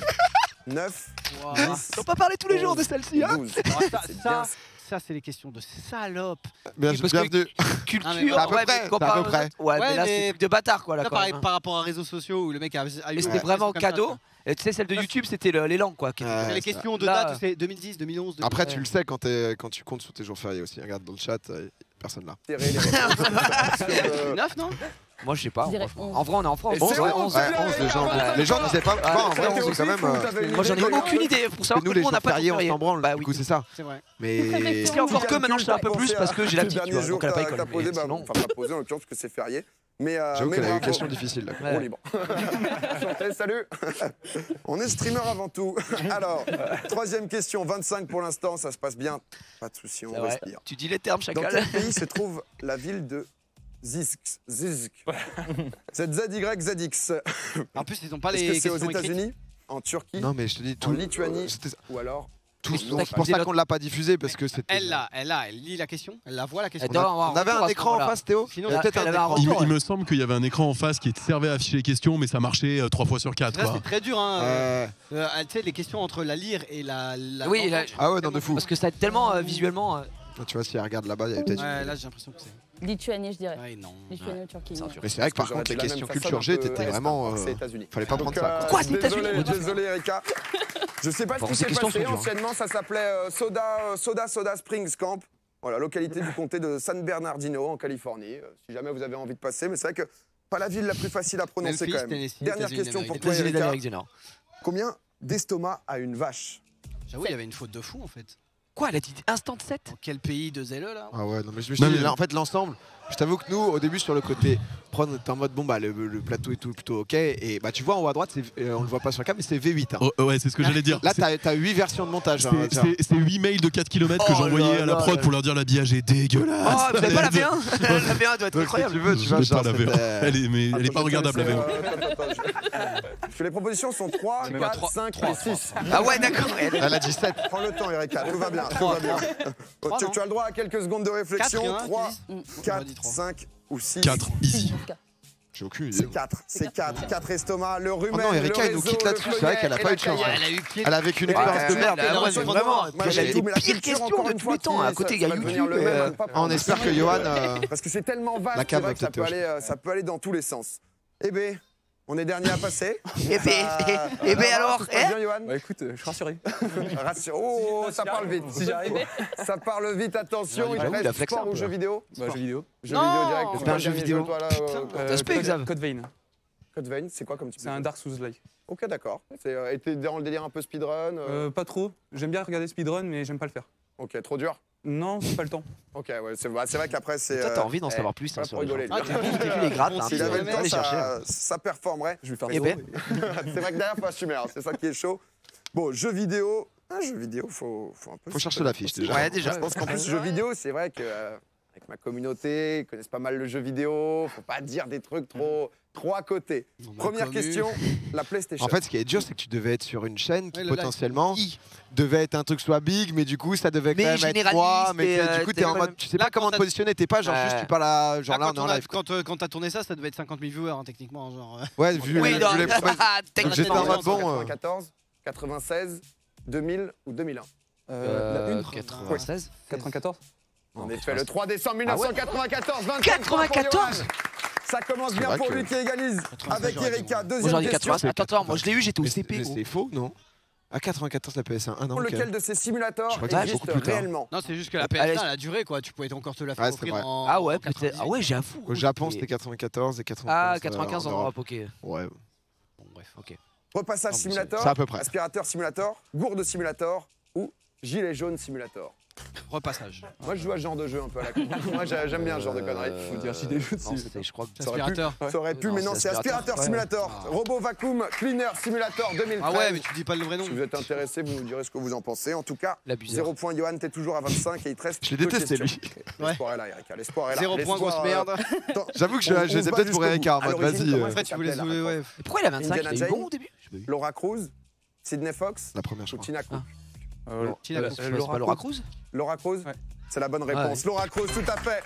9, Wow. 10, On pas parler tous les jours de celle-ci, hein. 12. C'est bien. Ça, c'est les questions de salope. Bien, Parce que- bienvenue. Culture, Ah, mais à peu ouais, près, mais quand c'est à peu par- près. Ouais, mais Ouais, là, mais- c'est des trucs de bâtard, quoi, là, Là, quand pareil, même. par rapport à réseaux sociaux où le mec a eu Mais des c'était vraiment questions comme ça, cadeau. quoi. Et tu sais, celle de YouTube, c'était les langues, quoi. qui étaient- Ouais. Les c'est questions de Là, date, c'est 2010, 2011. Après, tu le sais quand tu comptes sur tes jours fériés aussi. Regarde dans le chat, personne là. Serrer les réponses. C'est 9, non? Moi, je sais pas. Je dirais franchement. 11. En vrai, on est en France. Et Bon, c'est ouais, 11, 11. Ouais, 11 les gens. Les gens disaient pas. En vrai, C'était 11 aussi quand même. fou, t'avais une Moi, j'en ai idée, aucune idée pour savoir Nous, que les nous, on jours n'a pas de fériés, on férié. s'en branle. Bah Du oui. coup, c'est ça. C'est vrai. Mais. Et encore que maintenant, je sais un peu plus parce que j'ai la Ces petite, tu derniers vois. jours, Donc, elle a pas t'as école. posé, mais bah, sinon- enfin pas posé en l'occurrence parce que c'est férié. Mais J'avoue mais qu'elle a eu une bravo. question difficile là. Ouais. Trop libre. Santé, salut. On est streamer avant tout. Alors, troisième question, 25 pour l'instant, ça se passe bien. Pas de souci, on C'est vrai. respire. Tu dis les termes, Dans chacal. quel pays se trouve la ville de Zizk? ZZYZX. En plus, ils ont pas Est-ce les que c'est aux questions écrites. États-Unis, en Turquie, Non, mais je te dis en tout. Lituanie C'était ou alors tout. Mais C'est t'as pour dit ça l'autre- qu'on l'a pas diffusé parce que c'était. Elle lit la question. Elle la voit la question. Elle doit avoir On avait retour un à ce écran en moment-là. face, Théo. Sinon, Il y a peut-être elle un avait un écran. retour. Il me semble qu'il y avait un écran en face qui servait à afficher les questions, mais ça marchait 3 fois sur 4. Ça, c'est très dur. Hein. Ouais. Tu sais, les questions entre la lire et la. Oui, là- Ah ouais, non, de fou. Parce que ça a tellement visuellement. Tu vois, si elle regarde là-bas, il y a peut-être. Ouais, là, j'ai l'impression que c'est. Lituanie, je dirais. Ouais, non. Lituanie ou Turquie. C'est un Turc. Mais c'est vrai que par J'aurais contre, les été de la questions même façon, culture G, un peu t'étais est, vraiment. alors que c'est États-Unis. Fallait pas prendre Donc, ça. Quoi. Quoi, c'est désolé, États-Unis désolé, Erika. Je sais pas Bon, ce qui ces s'est questions passé. sont dures. Anciennement, ça s'appelait Soda Springs Camp. Voilà, localité du comté de San Bernardino, en Californie. Si jamais vous avez envie de passer. Mais c'est vrai que pas la ville la plus facile à prononcer Memphis, quand même. Tennessee, Dernière États-Unis question pour d'Amérique. toi, États-Unis Erika. d'Amérique du Nord. Combien d'estomacs a une vache? J'avoue, il y avait une faute de fou en fait. Quoi, elle a dit instant 7? Quel pays de zèle là? Ah ouais, non, mais je me suis Non, dit, mais- là, en fait, l'ensemble, je t'avoue que nous, au début, sur le côté post-prod, t'es en mode bon bah le plateau est tout plutôt ok. Et bah tu vois en haut à droite, on le voit pas sur la cam, mais c'est V8. Hein. Oh, ouais, c'est ce que j'allais dire. Là, t'as 8 versions de montage. C'est 8 mails de 4 km que j'envoyais à la prod pour leur dire l'habillage est dégueulasse. Oh, vous avez pas la V1 La V1 doit être incroyable. Si tu veux, tu vois, pas la V1. Elle est pas regardable la V1. Parce que les propositions sont 3, 4, 5 et 6. Ah ouais, d'accord. Elle a dit 7. Prends le temps, Erika, tout va bien. Tout va bien. Tu as le droit à quelques secondes de réflexion. 3, 4, 5 ou 6. 4, easy. J'ai aucune idée. C'est 4, c'est 4. 4 estomacs, le rumeur. Oh non, Erika, elle nous quitte là-dessus. C'est vrai qu'elle a pas eu de chance. Elle a vécu une expérience de merde. Vraiment. Elle a les pires questions de tous les temps. À côté, il y a YouTube. On espère que Johan. Parce que c'est tellement vaste, La cam c'est vrai que ça peut aller dans tous les sens. Eh bien, on est dernier à passer. Eh ben alors, bien, Johan. Bah écoute, je suis rassuré. Oh, ça parle vite. Si j'arrive. Ça parle vite, attention. Il reste sport ou jeux vidéo? Bah jeux vidéo. Jeux vidéo direct. C'est un jeu vidéo. Ça se peut, Xav. Code Vein. Code Vein, c'est quoi comme type? C'est un Dark Souls-like. Ok, d'accord. Et t'es dans le délire un peu speedrun? Pas trop. J'aime bien regarder speedrun, mais j'aime pas le faire. Ok, trop dur? Non, c'est pas le temps. Ok, ouais, c'est vrai qu'après c'est. Toi, t'as envie d'en savoir plus. Pas pour rigoler. T'as vu les grattes. S'il avait le temps, ça performerait. Je vais faire Eh ben. C'est vrai que derrière, faut assumer, hein, c'est ça qui est chaud. Bon, jeux vidéo. Un jeu vidéo, faut un peu. Faut chercher la fiche déjà. Ouais, déjà. Je pense qu'en plus, jeux vidéo, c'est vrai que. Avec ma communauté, ils connaissent pas mal le jeu vidéo. Faut pas dire des trucs trop à côté. Première question, la PlayStation. En fait, ce qui est dur, c'est que tu devais être sur une chaîne qui potentiellement devait être un truc soit big, mais du coup, ça devait quand même être moi. Mais du coup, t'es en mode, tu sais pas comment te positionner. T'es pas genre juste, tu parles à genre là, on est en live. Quand t'as tourné ça, ça devait être 50 000 viewers hein, techniquement. Genre. Ouais, vu les promesses. J'étais en mode bon. 94, 96, 2000 ou 2001. La une 96 94. En effet, le 3 décembre 1994, 24 94. Ça commence bien pour lui qui égalise avec Erika. Deuxième Aujourd'hui question. 94. Attends, moi je l'ai eu, j'étais au CP. C'est faux, non? À 94, la PS1, un an. Lequel de ces simulateurs crois que c'est existe beaucoup plus tard. réellement? Non, c'est juste que la PS1 elle a duré quoi. Tu pouvais encore te la faire Ouais, c'est offrir vrai. en. Ah ouais, peut-être. Ah ouais, j'avoue. Au Japon, c'était 94 et 95. Ah, 95 en Europe, ok. Ouais. Bon, bref, ok. Repassage simulator, c'est à peu près. aspirateur simulator, gourde simulator ou gilet jaune simulator. Repassage. Moi, je joue à ce genre de jeu un peu à la con. Moi, j'aime bien ce genre de conneries. Faut dire gilet jaune. Non, c'était, je crois que Aspirateur. Ça aurait pu, Non, mais non, c'est c'est aspirateur simulator. Robot vacuum cleaner simulator 2013. Ah ouais, mais tu dis pas le vrai nom. Si vous êtes intéressé, vous nous direz ce que vous en pensez. En tout cas, L'abuseur. 0 point, Johan, t'es toujours à 25 et il te reste. Je l'ai deux détesté, questions. lui. L'espoir est là, Erika. L'espoir est là. 0 point, grosse merde. J'avoue que je les ai peut-être pour Erika en mode vas-y. Après, tu voulais jouer, ouais. Mais pourquoi il a 25? Indiana Il a eu bon Jones. au début? Laura Cruz, Sidney Fox La première, je ou crois. Tina Cook. C'est pas Laura Cruz? Laura Cruz Ouais. C'est la bonne réponse. Laura Cruz, tout à fait.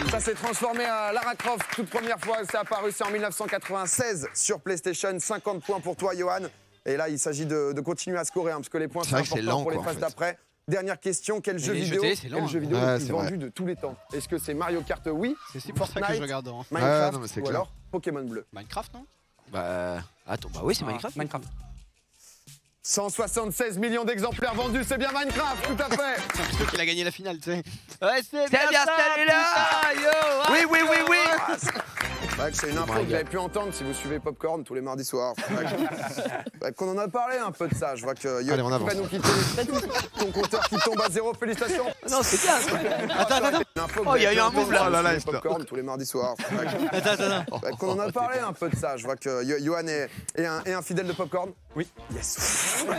Ça s'est transformé à Lara Croft. Toute première fois, c'est apparu, c'est en 1996 sur PlayStation. 50 points pour toi, Johan. Et là, il s'agit de continuer à scorer, hein, parce que les points sont vrai que c'est importants lent, pour les quoi, phases en fait. d'après. Dernière question, quel jeu les vidéo jeux télé, c'est lent, le plus Ouais, c'est vendu de tous les temps? Est-ce que c'est Mario Kart Wii, C'est pour ça que je Fortnite, regarde. hein. Minecraft non, mais c'est ou clair. alors Pokémon Bleu? Minecraft, non? Bah. Attends, bah oui, c'est Minecraft. Minecraft. 176 millions d'exemplaires vendus, c'est bien Minecraft, tout à fait. C'est un petit peu qu'il a gagné la finale, tu sais. Ouais, c'est bien ça, là yo. Oui, oui, oui, oui. C'est vrai que c'est une info que vous avez pu entendre si vous suivez Popcorn tous les mardis soirs. C'est vrai qu'on en a parlé un peu de ça. Je vois que Allez, on Yoann avance. va nous quitter. Ton compteur qui tombe à 0, félicitations. Non, c'est bien. Attends. Oh, il y a eu un move là. Oh là là, Popcorn tous les mardis soirs. C'est vrai Attends. qu'on en a parlé un peu de ça. Je vois que Yoann est un fidèle de Popcorn. Oui. Yes. Oh,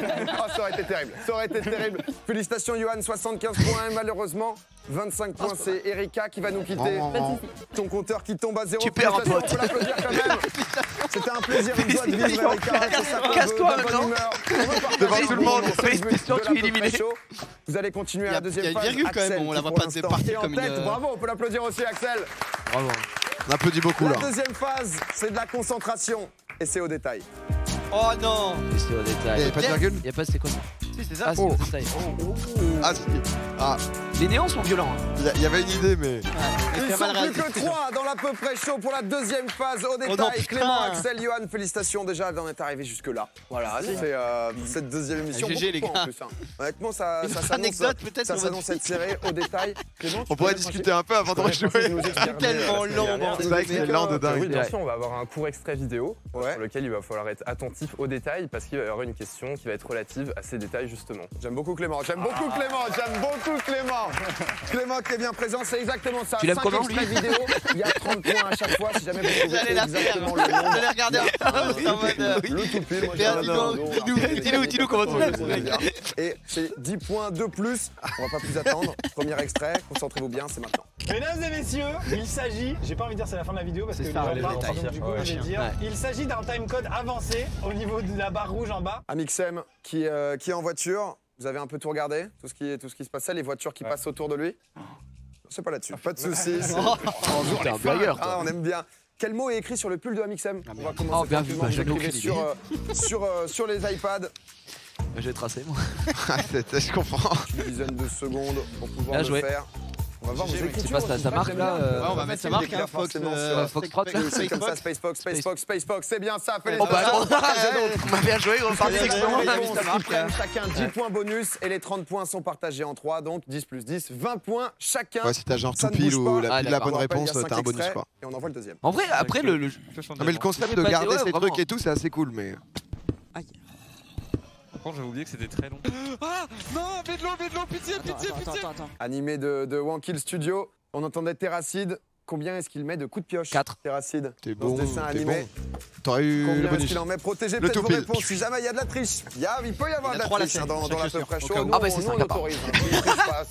ça aurait été terrible. Ça aurait été terrible. Félicitations, Yoann, 75 points. Et malheureusement, 25 points, c'est Erika qui va nous quitter. Ton compteur qui tombe à 0. Tu perds un Félicitations, pote. on peut l'applaudir quand même. C'était un plaisir, une joie de vivre, Erika. C'est ça qu'on veut, Casse-toi de bonne maintenant. humeur. On veut partager Devant avec tout le vous monde, les félicitations, de tu es l'à peu éliminé. près chaud. Vous allez continuer à la Il y deuxième a une phase. virgule quand même, Axel, on la qui voit pour pas l'instant partir est en comme tête. une- Bravo, on peut l'applaudir aussi, Axel. Bravo. On applaudit beaucoup là. La deuxième phase, c'est de la concentration. Et c'est au détail. Oh non. Et c'est au détail. Il y avait pas de virgule? Il y a pas, c'est quoi ça? Si, c'est ça. Ah, c'est au détail. Ah, si. Ah, Les néons sont violents. Hein. il y avait une idée, mais. Ils sont plus que 3 dans l'à peu près chaud pour la deuxième phase au détail. non, putain. Clément, Axel, Johan, félicitations déjà d'en être arrivé jusque-là. Voilà, c'est cette deuxième émission. GG, beaucoup de les points, en gars. plus, hein. Honnêtement, ça Une s'annonce anecdote, peut-être, ça sur votre s'annonce être serré au détail. Clément, tu On pourrait peux discuter un peu avant de rejouer. C'est tellement lent, bordel. C'est vrai que c'est lent de Oui, dingue. bien sûr, on va avoir un court extrait vidéo Ouais. sur lequel il va falloir être attentif aux détails parce qu'il va y avoir une question qui va être relative à ces détails travail justement. J'aime beaucoup Clément, j'aime beaucoup Clément. Clément qui est bien présent, c'est exactement ça. Tu l'aimes 5 comment, extraits lui vidéo, il y a 30 points à chaque fois si jamais vous trouvez J'allais la exactement faire. le nombre. J'allais regarder en mode. Le tout pile, moi Dis-nous comment tu fais. Et c'est 10 points de plus. On va pas plus attendre. Premier extrait, concentrez-vous bien, c'est maintenant. Mesdames et messieurs, il s'agit, j'ai pas envie de dire c'est la fin de la vidéo parce que les gens parlent, donc du coup je vais dire, il s'agit d'un timecode avancé au niveau de la barre rouge en bas. Amixem qui est en voiture, vous avez un peu tout regardé, tout ce qui se passait, les voitures qui passent autour de lui. C'est pas là-dessus, pas de soucis. T'es un burger, Ah, on aime bien. Quel mot est écrit sur le pull de Amixem? On va commencer. Oh, bien vu, tranquillement. j'avais Vous aucune écrivez sur les iPads. J'ai tracé moi. Je comprends. Une dizaine de secondes pour pouvoir Bien le joué. faire. On va voir vos Tu écritures. passes sa marque là. Ouais, on va mettre sa marque, hein, Foxtrot là. C'est comme ça, Spacebox, c'est bien ça. Oh bah on m'a bien joué, on va partir Réponses d'expérience. qui prennent chacun 10 points bonus et les 30 points sont partagés en 3, donc 10 plus 10, 20 points chacun. Ouais, si t'as genre Ça tout ne pile bouge ou pas. la bonne On rappelle, réponse, il y a t'as un 5 bonus extraits quoi. Et on envoie le deuxième. En vrai, après le. Non mais le concept de garder ces trucs et tout, c'est assez cool, mais. Par contre, j'avais oublié que c'était très long. Ah non, mets de l'eau, pitié. Animé de Wankill Studio, on entendait Terracide. Combien est-ce qu'il met de coups de pioche? 4. Terracide. T'es Dans ce bon, dessin t'es animé. bon. T'aurais eu le Combien est-ce bonus. qu'il en met? Protégez Le peut-être tout vos pile. réponses si jamais il y a de la triche. Il peut y avoir de la triche dans la peu près chaud. Nous, Ah bah c'est on 5 à part. autorise. On triche pas.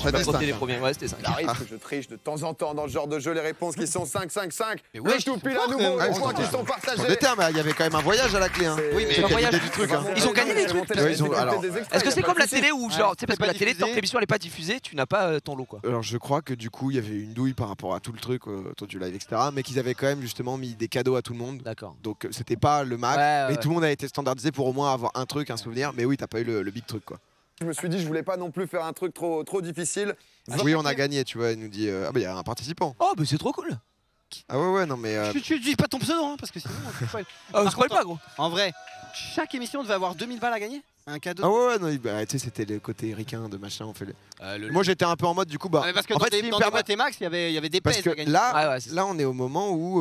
Je vais compter les premiers, ouais c'était 5. Il arrive que je triche de temps en temps dans ce genre de jeu, les réponses qui sont 5, 5, 5. Mais Le ouais, tout pile à nouveau, les points qui sont Sur partagés. les termes, il y avait quand même un voyage à la clé. Hein. Oui, mais un voyage du truc. Hein. Ils ont gagné des trucs. Ouais, ils ont- alors, Est-ce que c'est comme la télé où genre, tu sais parce que pas la télé, tant que diffusé. l'émission elle est pas diffusée, tu n'as pas ton lot quoi. Alors je crois que du coup il y avait une douille par rapport à tout le truc autour du live, etc. Mais qu'ils avaient quand même justement mis des cadeaux à tout le monde. D'accord. Donc c'était pas le max, Ouais, mais ouais. tout le monde a été standardisé pour au moins avoir un truc, un souvenir. Mais oui, t'as pas eu le big truc quoi. Je me suis dit, je voulais pas non plus faire un truc trop difficile. Oui, on a gagné, tu vois. Il nous dit ah bah il y a un participant. Oh mais c'est trop cool. Ah ouais non mais Tu dis pas ton pseudo, hein, parce que sinon on te spoil. On se croit pas gros. En vrai, chaque émission devait avoir 2000 balles à gagner. Un cadeau. ah ouais non, bah, tu sais c'était le côté ricain de machin. On fait Moi j'étais un peu en mode du coup bah. Ah, mais parce que en dans fait, des s'il me dans permet- des max, il y avait des Parce pèses que à gagner. là on est au moment où.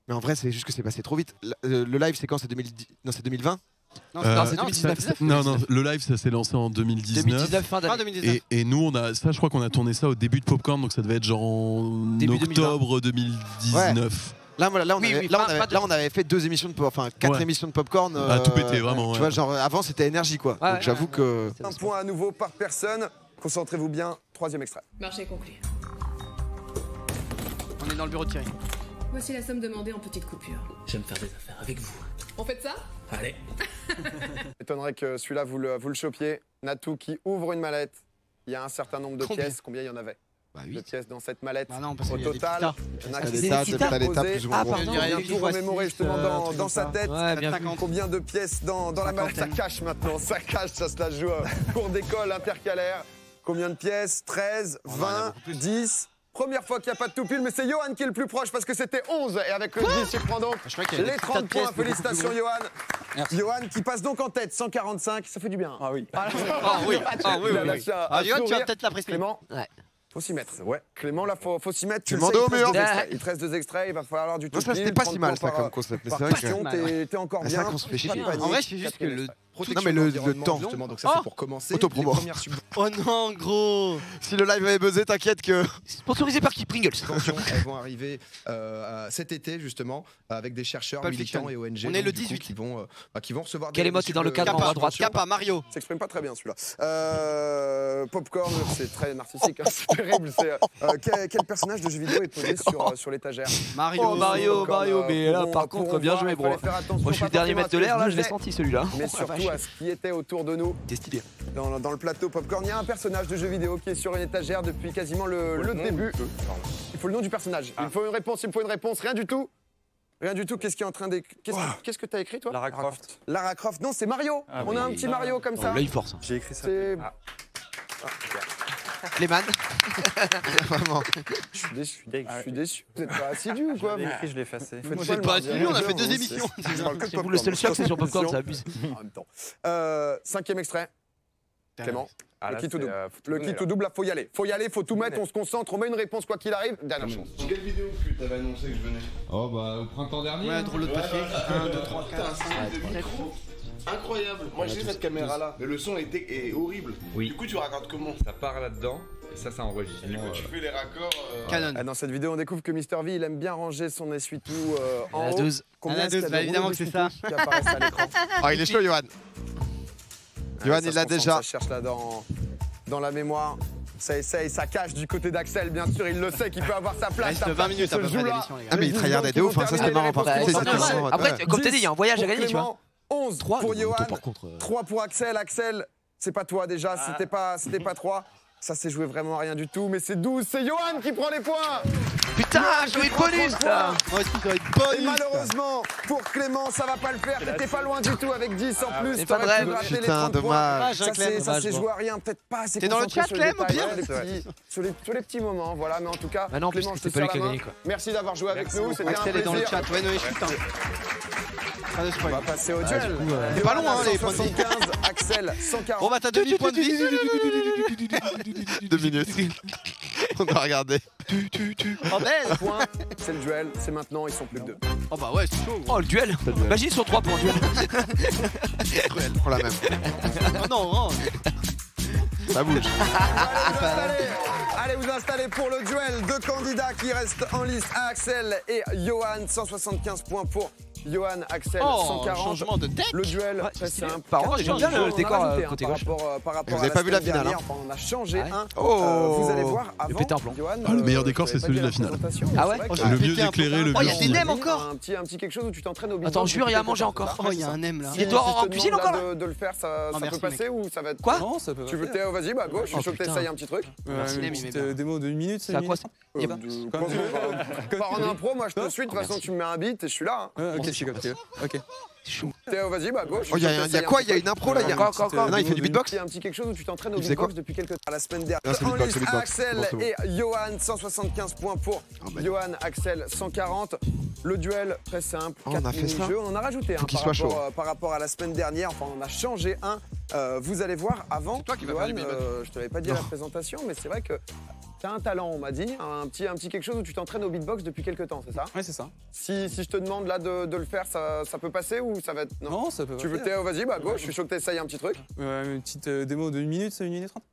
Mais en vrai c'est juste que c'est passé trop vite. Le live c'est quand? C'est 2010. Non c'est 2020. Non, c'est 2019. Non, le live ça s'est lancé en 2019. 2019 fin Fin d'année. 2019. Et nous, on a ça, je crois qu'on a tourné ça au début de Popcorn, donc ça devait être genre en Début octobre 2019. Là, voilà, Oui, oui, on avait fait 2 émissions de enfin 4 Ouais. émissions de popcorn. À tout péter, vraiment. Tu ouais. vois, genre avant c'était énergie quoi. Ouais, Donc j'avoue que. Un point à nouveau par personne. Concentrez-vous bien. Troisième extrait. Marché conclu. On est dans le bureau de Thierry. Voici la somme demandée en petite coupure. J'aime faire des affaires avec vous. On fait ça? Allez. Étonnerait que celui-là vous le chopiez. Natou qui ouvre une mallette. Il y a un certain nombre de Combien pièces. Combien il y en avait? Bah De pièces dans cette mallette. Bah non, parce Au qu'il y a des total, petits il y en a T'as qui des tas plus ou moins gros. pardon. Je dirais bien les tout fois remémorer six, justement un truc dans comme sa ça. tête. Ouais, bien vu. Combien de pièces dans la mallette? Ça cache maintenant, ça cache, ça se la joue. Cours d'école intercalaire. Combien de pièces? 13, Oh non, il y en a 20, beaucoup plus. 10. Première fois qu'il n'y a pas de tout pile, mais c'est Johan qui est le plus proche parce que c'était 11. Et avec le 10, il prend donc Je crois qu'il y a les des 30 tas de pièces points. beaucoup plus Félicitations, gros. Johan. Merci. Johan qui passe donc en tête, 145. Ça fait du bien. Ah oui. Ah oui, Il a lâché un Ah, Johan, tu vas sourire. peut-être l'apprécier. Clément, Ouais. faut s'y mettre. Ouais. Clément, là, faut s'y mettre. Tu le demandais sais, au mur. Il te reste 2 extraits, il va falloir du tout. Non, ça c'était pas si mal ça comme concept. Mais c'est vrai que. T'es encore C'est bien. vrai qu'on se fait chier. Pas de panique. En vrai, je fais juste que le. Non mais le temps. Justement, donc ça c'est pour commencer. Autopromo. Les premières Oh non, gros. Si le live avait buzzé, t'inquiète que. Sponsorisé par qui? Pringles. subventions, elles vont arriver cet été justement avec des chercheurs Pulp militants Fiction. et ONG On est le donc, du coup, 18. qui vont recevoir Quel émote est dans le cadre en haut à droite? Kappa, Mario. s'exprime pas très bien celui-là. Popcorn, c'est très narcissique, hein, c'est terrible. Quel personnage de jeu vidéo est posé sur l'étagère? Mario. Oh Mario, mais là Pourront- par contre pourront bien voir, joué il bro. fallait faire attention, Moi je suis pas le dernier forcément maître de à ce l'air que là, je je l'ai disais, senti celui-là. mais Oh, la surtout vache. à ce qui était autour de nous. T'es stylé. Dans le plateau Popcorn, il y a un personnage de jeu vidéo qui est sur une étagère depuis quasiment le début. Il faut le nom du personnage. Il me faut une réponse, rien du tout. Rien du tout, qu'est-ce qui est en train d'écrire? Qu'est-ce que t'as écrit toi? Lara Croft. Lara Croft, non c'est Mario. Ah, On a un oui. petit Mario comme ça. Là il force. J'ai écrit ça. C'est- Les man. Vraiment. Je suis déçu. Vous êtes pas assidus ou quoi? J'ai écrit, je l'ai effacé. Faites Vous pas êtes le pas mardi, assidus, on a fait vous, 2 c'est- émissions. Je parle que de C'est vous Popcorn, le seul choc, donc c'est sur Popcorn, émission. ça abuse. En même temps. 5e extrait. Clément. Ah, Le là, kit ou c'est, double. faut tout Le donner, kit là. ou double, là, faut y aller. Faut tout mettre, on se concentre, on met une réponse quoi qu'il arrive. Dernière chance. Quelle vidéo que t'avais annoncé que je venais? Oh bah au printemps dernier. Ouais, drôle de papier. 1, 2, 3, 4, 5. Incroyable. Moi j'ai cette caméra là, mais le son est horrible. Oui. Du coup tu racontes comment? Ça part là-dedans et ça enregistre. Et du coup tu fais les raccords. Canon. Dans cette vidéo, on découvre que Mr V, il aime bien ranger son essuie-tout en haut. Combien est-ce qu'il y a de évidemment que c'est ça. qui apparaissent à l'écran? Ah, il est chaud, Johan. Johan, il l'a déjà. Ça cherche là dans la mémoire. Ça essaye, ça cache du côté d'Axel, bien sûr, il le sait qu'il peut avoir sa place. Il reste 20 minutes à peu près d'émission, les gars. Ah, mais il tryhardait de ouf, ça c'était marrant par contre. Après, comme t'as dit, il y a un voyage à gagner, tu vois. 11 pour Johan, par contre. 3 pour Axel. Axel, c'est pas toi déjà, c'était pas 3. Ça s'est joué vraiment à rien du tout, mais c'est 12, c'est Johan qui prend les points. Putain, j'aurais eu bonus là. Moi aussi, j'aurais eu bonus. Et malheureusement, pour Clément, ça va pas le faire. T'étais pas loin du tout avec 10 en plus. c'est pas vrai. Putain, dommage. Ça s'est joué à rien, peut-être pas assez. T'es dans le chat, Clem, au pire. Sur les petits moments, voilà. Mais en tout cas, Bah non, Clément, parce je que te c'est pas serre lui qui la a main. gagné, quoi. Merci d'avoir joué avec nous, c'était un Axel est dans le plaisir. chat. Ouais, Noé, putain. On va passer au duel. C'est pas long, hein, les points de vie. 75, Axel, 140. Bon, bah, t'as demi-point de vie. 2 minutes. On a regardé. Oh, belle. Points, c'est le duel, c'est maintenant, ils sont plus que 2. Oh, bah, ouais, c'est chaud. Oh, le duel. Imagine sur 3 pour un duel. Prends la même. Oh, non, Ça bouge. Allez vous installer pour le duel. 2 candidats qui restent en liste, Axel et Johan. 175 points pour Johan, Axel, Oh, 140. changement de deck. Le duel, Ouais, c'est simple. Par contre, j'aime bien le décor côté par gauche. rapport Vous avez pas vu la finale, dernière, on a changé un. Oh. Vous allez voir avant. pété un plan. Johan, Ah, le meilleur décor, c'est j'avais celui de pas la dit finale. présentation, Ah mais ouais c'est vrai que Le mieux pété un éclairé, le peu. Oh, il y mieux a des stylé. nems encore. un petit quelque chose où tu t'entraînes au Attends, beatbox jure, il y a à depuis manger quelque temps, encore. c'est ça Oh, il y a un M là. Il doit en Si je te cuisine demande, encore là, de le faire, ça peut merci, passer ou ça va être. Quoi Non, ça peut Tu veux passer. vas-y, bah go, je suis Oh, chaud que putain. t'essayes un petit truc. Merci, Une Nemo, il petite met bien. démo de 1 minute, C'est à quoi ça? Il y a pas. Pas en impro, moi je te suis, de toute façon tu me mets un beat et je suis là. Ok, je suis capté. Ok. Théo, vas-y, bah go. Oh, il y a quoi? Il y a une impro là? Il y a Encore. Non, il fait du beatbox. Il y a un petit quelque chose où tu t'entraînes au Il faisait beatbox depuis quelques temps. La semaine dernière. Non, c'est En beatbox, liste, c'est beatbox. Axel Bon, c'est bon. et Johan, 175 points pour Johan, Axel, 140. Le duel, très simple. Oh, on a 4 fait ça. mini-jeux. On en a rajouté un Faut qu'il soit chaud. par rapport à la semaine dernière. Enfin, on a changé un. Vous allez voir avant. C'est toi qui vas Johan, faire du beatbox. je te l'avais pas dit à la présentation, mais c'est vrai que t'as un talent, on m'a dit. Un petit quelque chose où tu t'entraînes au beatbox depuis quelques temps, c'est ça? Ouais, c'est ça. Si je te demande là de le faire, ça peut passer ou ça va être. Non, ça peut Tu veux passer. Théo, vas-y, bah go, je suis chaud que t'essayes un petit truc. Une petite démo de 1 minute, c'est 1 minute 30.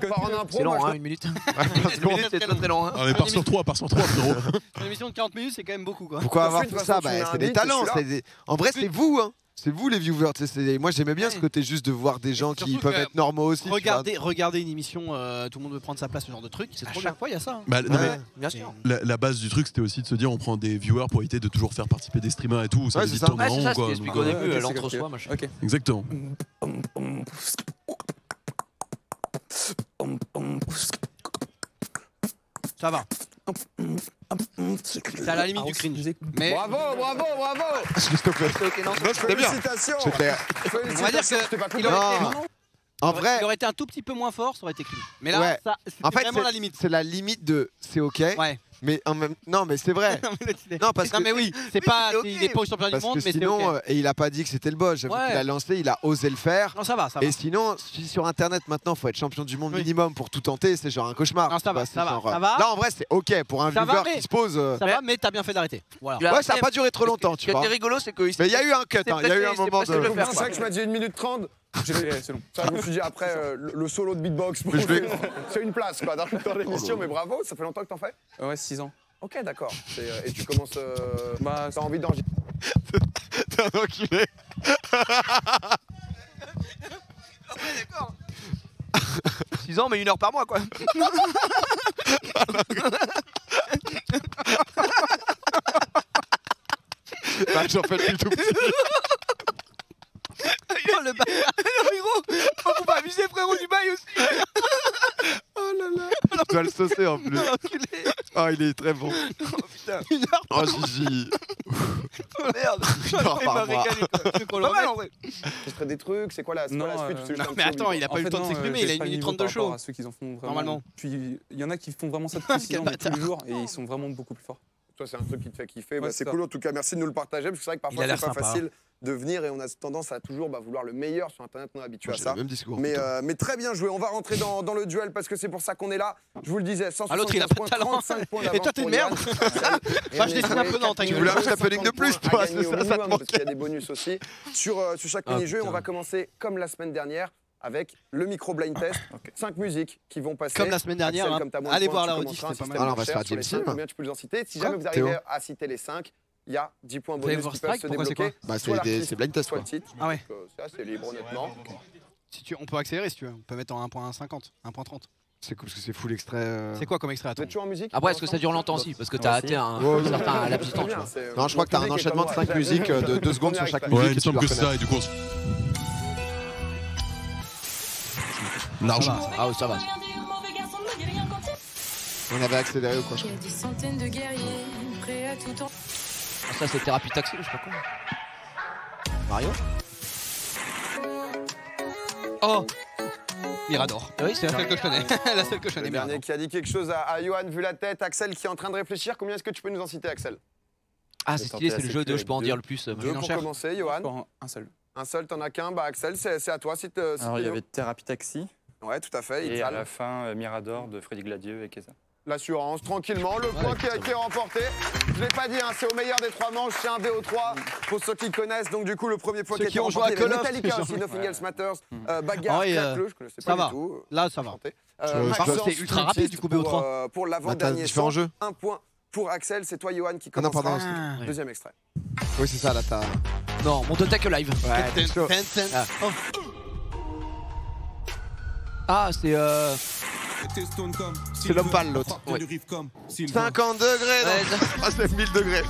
Par en impro, C'est long, moi, hein, 1 minute. Une minute, C'est très long. hein. Allez, part sur 3, frérot. Une émission de 40 minutes, c'est quand même beaucoup, quoi. Pourquoi avoir Ensuite, fait de ça? toute façon, tu mets Bah, un c'est des beat, talents. je suis En vrai, c'est vous, hein. C'est vous les viewers. Moi, j'aimais bien ce côté juste de voir des gens qui Surtout peuvent que être normaux aussi. tu vois. Regardez une émission, tout le monde veut prendre sa place, ce genre de truc. C'est trop bien. Fois, il y a ça. hein. Bah, non, mais Bien sûr. la base du truc, c'était aussi de se dire on prend des viewers pour éviter de toujours faire participer des streamers et tout. Ça Ouais, évite c'est de tourner Ouais, en c'est rond, ça, ce quoi. qui explique Donc, au début ok, l'entre-soi, machin. Ok. Exactement. Ça va. C'est à la limite du cringe. Mais Bravo. S'il te plaît. Non, c'était bien. Félicitations. C'était- on va dire C'était pas que cool. il aurait Non. été- En vrai, il aurait été un tout petit peu moins fort, ça aurait été cringe. Mais là, Ouais. ça, en c'est fait, vraiment la limite. c'est la limite de c'est ok. Ouais. Mais en même non, mais c'est vrai. Non, parce que mais oui, c'est pas, c'est ok. il est pas au championnat du parce monde, que mais c'est sinon, ok. et il a pas dit que c'était le boss. J'avoue Ouais. qu'il a lancé, il a osé le faire. Non, ça va. Et sinon, si sur internet maintenant, faut être champion du monde minimum pour tout tenter, c'est genre un cauchemar. Non, ça va, C'est ça va, genre, ça va. Là, en vrai, c'est ok pour un Ça va, viewer mais- qui se pose. Ça va, mais t'as bien fait d'arrêter. Voilà. Ouais, ça a pas duré trop longtemps, tu Ce qui vois. était rigolo, c'est que. Mais il y a eu un cut, hein, il y a eu un moment de. C'est pour ça que je m'as dit 1 minute 30. C'est long. Ça, je me suis dit après le solo de beatbox, bon, c'est une place quoi, dans l'émission, mais bravo, ça fait longtemps que t'en fais? Ouais, 6 ans. Ok, d'accord. Et tu commences. Bah, t'as envie d'enregistrer. T'es un enculé. Ouais, d'accord. 6 ans, mais 1 heure par mois, quoi. Bah, j'en fais depuis tout petit. Oh le bâtard. Non, mais gros, faut pas abuser, frérot, du bail aussi. Oh là là. Tu dois le saucer en plus. Oh, il est très bon. Oh putain. Oh, Gigi. Oh merde. Non, par mois. Pas mal en vrai. Tu ferais des trucs, c'est quoi la suite? Non, mais attends, il a pas eu le temps de s'exprimer, il a 1 minute 30 de show. À ceux qui en font vraiment. Normalement. Puis il y en a qui font vraiment ça depuis 6 ans, mais tous les jours, et ils sont vraiment beaucoup plus forts. Toi, c'est un truc qui te fait kiffer. Bah, c'est cool. En tout cas, merci de nous le partager. Parce que c'est vrai que parfois, c'est pas facile de venir et on a tendance à toujours vouloir le meilleur sur Internet. On est habitué à ça. Le même discours, mais très bien joué. On va rentrer dans le duel parce que c'est pour ça qu'on est là. Je vous le disais, 175 points, 35 points d'avance. Et toi, t'es une merde. Je dessine un peu dans ta gueule. Tu voulais un happening de plus, toi. C'est ça, parce qu'il y a des bonus aussi sur chaque mini-jeu. On va commencer comme la semaine dernière avec le micro blind test. 5 musiques qui vont passer. Comme la semaine dernière. Allez voir la rediff, c'est pas mal. Alors, on va se faire James Sim. Combien tu peux nous en citer? Si jamais vous arrivez à citer les 5, il y a 10 points bonus qui peuvent se débloquer. Bah, c'est blind test, quoi. Ah ouais. C'est assez libre, honnêtement. On peut accélérer si tu veux. On peut mettre en 1.50, 1.30. C'est cool parce que c'est full extrait. C'est quoi comme extrait? Vous êtes toujours en musique? Après, est-ce que ça dure longtemps aussi? Parce que t'as atteint un certain laps de temps. Non, je crois que t'as un enchaînement de 5 musiques de 2 secondes sur chaque musique. Ouais, il me semble que c'est ça, et du coup. Large. Ah oui, ça va. On avait accéléré ou quoi, je crois. Ah, ça, c'est thérapie taxi, je sais pas quoi. Mario. Oh, Mirador. Oui, c'est la seule que je connais. La seule que je connais. Le dernier qui a dit quelque chose à Johan, vu la tête. Axel qui est en train de réfléchir. Combien est-ce que tu peux nous en citer, Axel? Ah, c'est stylé, c'est le jeu de je peux en dire le plus. Deux pour commencer, Johan. Un seul. Un seul, t'en as qu'un. Bah, Axel, c'est à toi. Alors, il y avait Thérapie Taxi. Ouais, tout à fait. Et à la fin, Mirador de Freddy Gladieux et Kesa. L'assurance, tranquillement, le point qui est remporté. Je l'ai pas dit, hein, c'est au meilleur des 3 manches, c'est un VO3 pour ceux qui connaissent. Donc du coup, le premier point qui a été remporté, il y avait Metallica aussi, Nothing Else Matters, Bagarre, Clac-Clou, je connaissais pas du tout. Là, ça va. C'est ultra rapide du coup VO3. Pour l'avant-dernier son, un point pour Axel, c'est toi Johan qui commence. Deuxième extrait. Oui, c'est ça, là, t'as... Non, mon Tech Live. Ah, c'est C'est l'homme pâle, l'autre. 50 degrés, non. Ah, c'est 1000 degrés.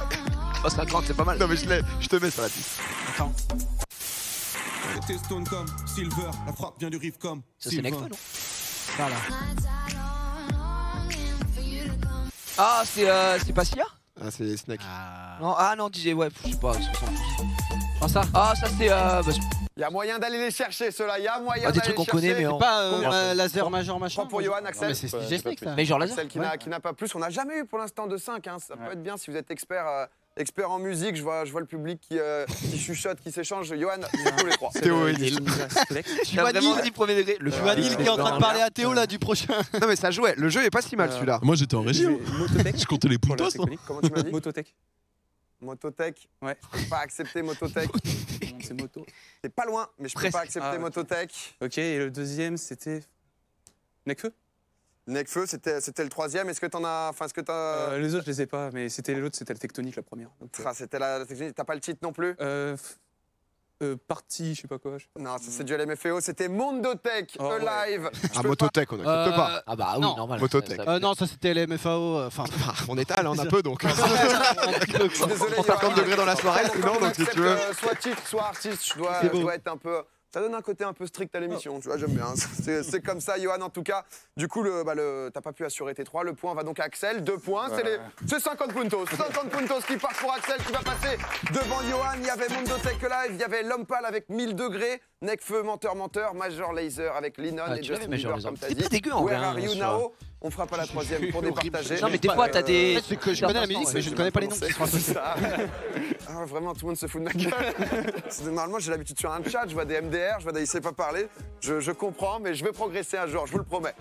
Oh, 50, c'est pas mal. Non, mais je te mets sur la piste. Attends. Ça, c'est Necfeu, non? Ça, là. Ah, c'est pas Sia? Ah, c'est Snake. Non, non, DJ, ouais, je sais pas, ça ressemble plus. Ah, ça? Ah, ça, c'est. Il y a moyen d'aller les chercher, ceux-là. Il y a moyen des d'aller trucs qu'on les connaît, chercher. mais on. Pas laser major machin. Pour Johan, Axel. Mais c'est DJ Snake, ça. Major laser. Celle qui n'a pas plus. On n'a jamais eu pour l'instant de 5. Hein. Ça peut être bien si vous êtes expert en musique. Je vois le public qui chuchote, qui s'échange. Johan, c'est tous les 3. Théo et Nil. Johan dit premier degré. Le Johan Nil qui est en train de parler à Théo là du prochain. Non, mais ça jouait. Le jeu est pas si mal celui-là. Moi, j'étais en régie. Je comptais les puntos. Comment tu m'as dit? Mototech. Mototech. Ouais. Je peux pas accepter Mototech. C'est moto. C'est pas loin, mais je peux pas accepter Mototech. Ok, et le deuxième, c'était Necfeu. Necfeu, c'était le troisième. Est-ce que t'en as... Enfin, est-ce que t'as... Les autres, je les ai pas, mais c'était l'autre, c'était la Tectonique, la première. C'était la Tectonique. T'as pas le titre non plus? Partie, je sais pas quoi. Non, ça c'est du LMFAO, c'était Mondotech Alive. Ah, Mototech, on n'accepte pas. Ah bah oui, normal. Mototech. Non, ça c'était LMFAO. Enfin, on étale, on a peu donc. Désolé, 50 degrés dans la soirée, sinon, donc si tu veux. Soit titre, soit artiste, je dois être un peu. Ça donne un côté un peu strict à l'émission, tu vois, j'aime bien. C'est comme ça, Johan, en tout cas. Du coup, t'as pas pu assurer tes 3. Le point va donc à Axel. 2 points, c'est 50 puntos. 50 puntos qui partent pour Axel, qui va passer devant Johan. Il y avait Mondotech Live, il y avait L'Homme Pâle avec 1000 degrés, Necfeu, Menteur, Major Laser avec Linon et Justin Bieber, comme t'as dit. C'est dégueu en vrai. Where are you now? On fera pas la troisième pour départager. Non, mais des fois, t'as des. C'est que je connais la musique, mais je ne connais pas les noms. Vraiment, tout le monde se fout de ma gueule. Normalement, j'ai l'habitude sur un chat, je vois des MDR, je vois des il sait pas parler. Je comprends, mais je vais progresser un jour, je vous le promets.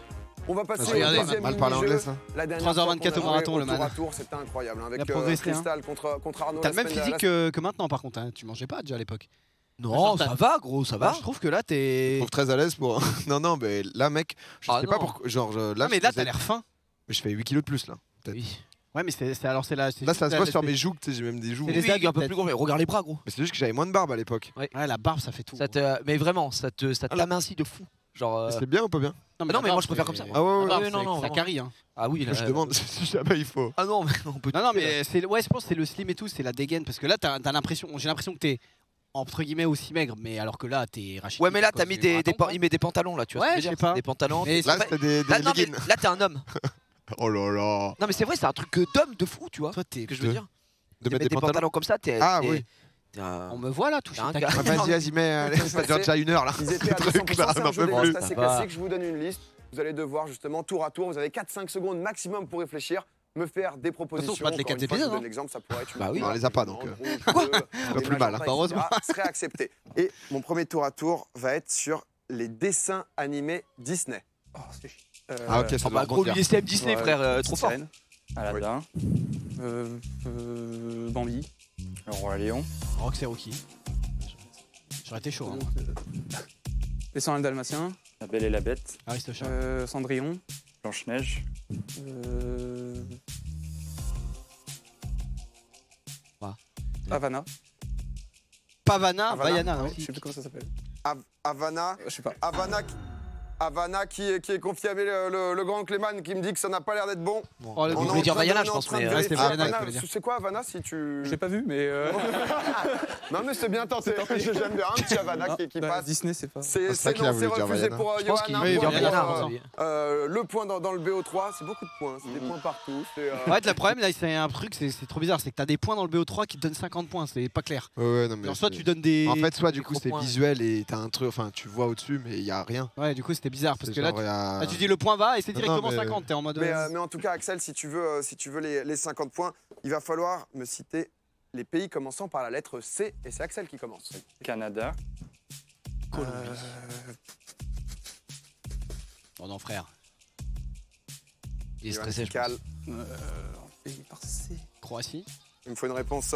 On va passer au deuxième mini-jeu. La dernière 3h24 au marathon, le man. Tour à tour, c'était incroyable. Avec Crystal contre Arnaud. T'as le même physique que maintenant, par contre. Tu mangeais pas déjà à l'époque. Non, ça va, gros, ça va. Je trouve que là, t'es. Je trouve très à l'aise pour. Non, mais là, mec, je sais pas pourquoi. Genre, là, mais là, t'as l'air fin. Mais je fais 8 kilos de plus, là. Oui. Ouais, mais c'est là. Là, ça se voit sur mes joues, tu sais, j'ai même des joues. C'est des un peu plus gros. Regarde les bras, gros. Mais c'est juste que j'avais moins de barbe à l'époque. Ouais, la barbe, ça fait tout. Mais vraiment, ça t'amincit de fou. Genre. C'est bien ou pas bien? Non, mais moi, je préfère comme ça. Ah ouais, non, ça carie, hein. Ah oui, je demande si jamais il faut. Ah non, mais on peut. Non, mais je pense que c'est le slim et tout, c'est la dégaine. Parce que là, t'as l'impression, j'ai l'impression que t'es entre guillemets aussi maigre, mais alors que là, t'es rachitique. Ouais, mais là, t'as mis il met des pantalons, là, tu vois. Ouais, je sais pas. Des pantalons. Là, c'était des leggings. Là, t'es un homme. Oh là là. Non, mais c'est vrai, c'est un truc d'homme de fou, tu vois. Toi, t'es. Que je veux dire. De mettre des pantalons comme ça, t'es. Ah oui. On me voit là, toucher ta gueule. Vas-y, mais ça dure déjà 1 heure là. Ils étaient à 200%, c'est un jeu des listes assez classique. Je vous donne une liste. Vous allez devoir justement, tour à tour, vous avez 4-5 secondes maximum pour réfléchir. me faire des propositions. De toute façon, on se bat les 4 Encore une fois, je épisodes, vous donne hein. l'exemple, ça pourrait être une Bah oui. On les a pas donc. Pas plus mal. Hein. Heureusement. serait accepté. Et mon premier tour à tour va être sur les dessins animés Disney. Oh, c'est chiant. Ah ok, ça doit Gros rebondir. BDSM Disney, frère, trop fort. Sirène. Aladdin, Bambi. le Roi Lion, Rox et Rocky. J'aurais été chaud. Hein. Les 101 Dalmatiens. La Belle et la Bête, Aristochats. Cendrillon. Blanche-Neige, Havana. Pavana, Vaiana. Ouais, je sais plus comment ça s'appelle. Havana. Je sais pas. Havana qui est confié à le grand Clément qui me dit que ça n'a pas l'air d'être bon. Oh, Vous voulez dire Vaiana, je pense, mais c'était Vaiana qu'il voulait dire. C'est quoi Havana si tu. Je l'ai pas vu, mais. Non mais c'est bien tenté. J'aime bien un petit Havana qui passe. Disney, c'est pas. C'est ça qu'il a voulu dire, refusé Vaiana. pour Je pense Johan. qu'il veut dire Vaiana. Le point dans le BO3, c'est beaucoup de points. C'est des points partout. En fait, le problème là, c'est un truc, c'est trop bizarre, c'est que t'as des points dans le BO3 qui te donnent 50 points, c'est pas clair. Ouais, non mais. Alors, soit tu donnes des. En fait, soit du coup c'est micro-points. visuel et t'as un truc, enfin tu vois au-dessus mais il y a rien. Ouais, du coup c'était bizarre parce C'est que là, genre, il y a- tu dis le point va et c'est Non, directement mais- 50, t'es en mode. Mais en tout cas, Axel, si tu veux les 50 points, il va falloir me citer les pays commençant par la lettre C. Et c'est Axel qui commence. Canada, Oh non, frère. Il est Johan stressé, je Cal. Pays par C. Croatie, Il me faut une réponse,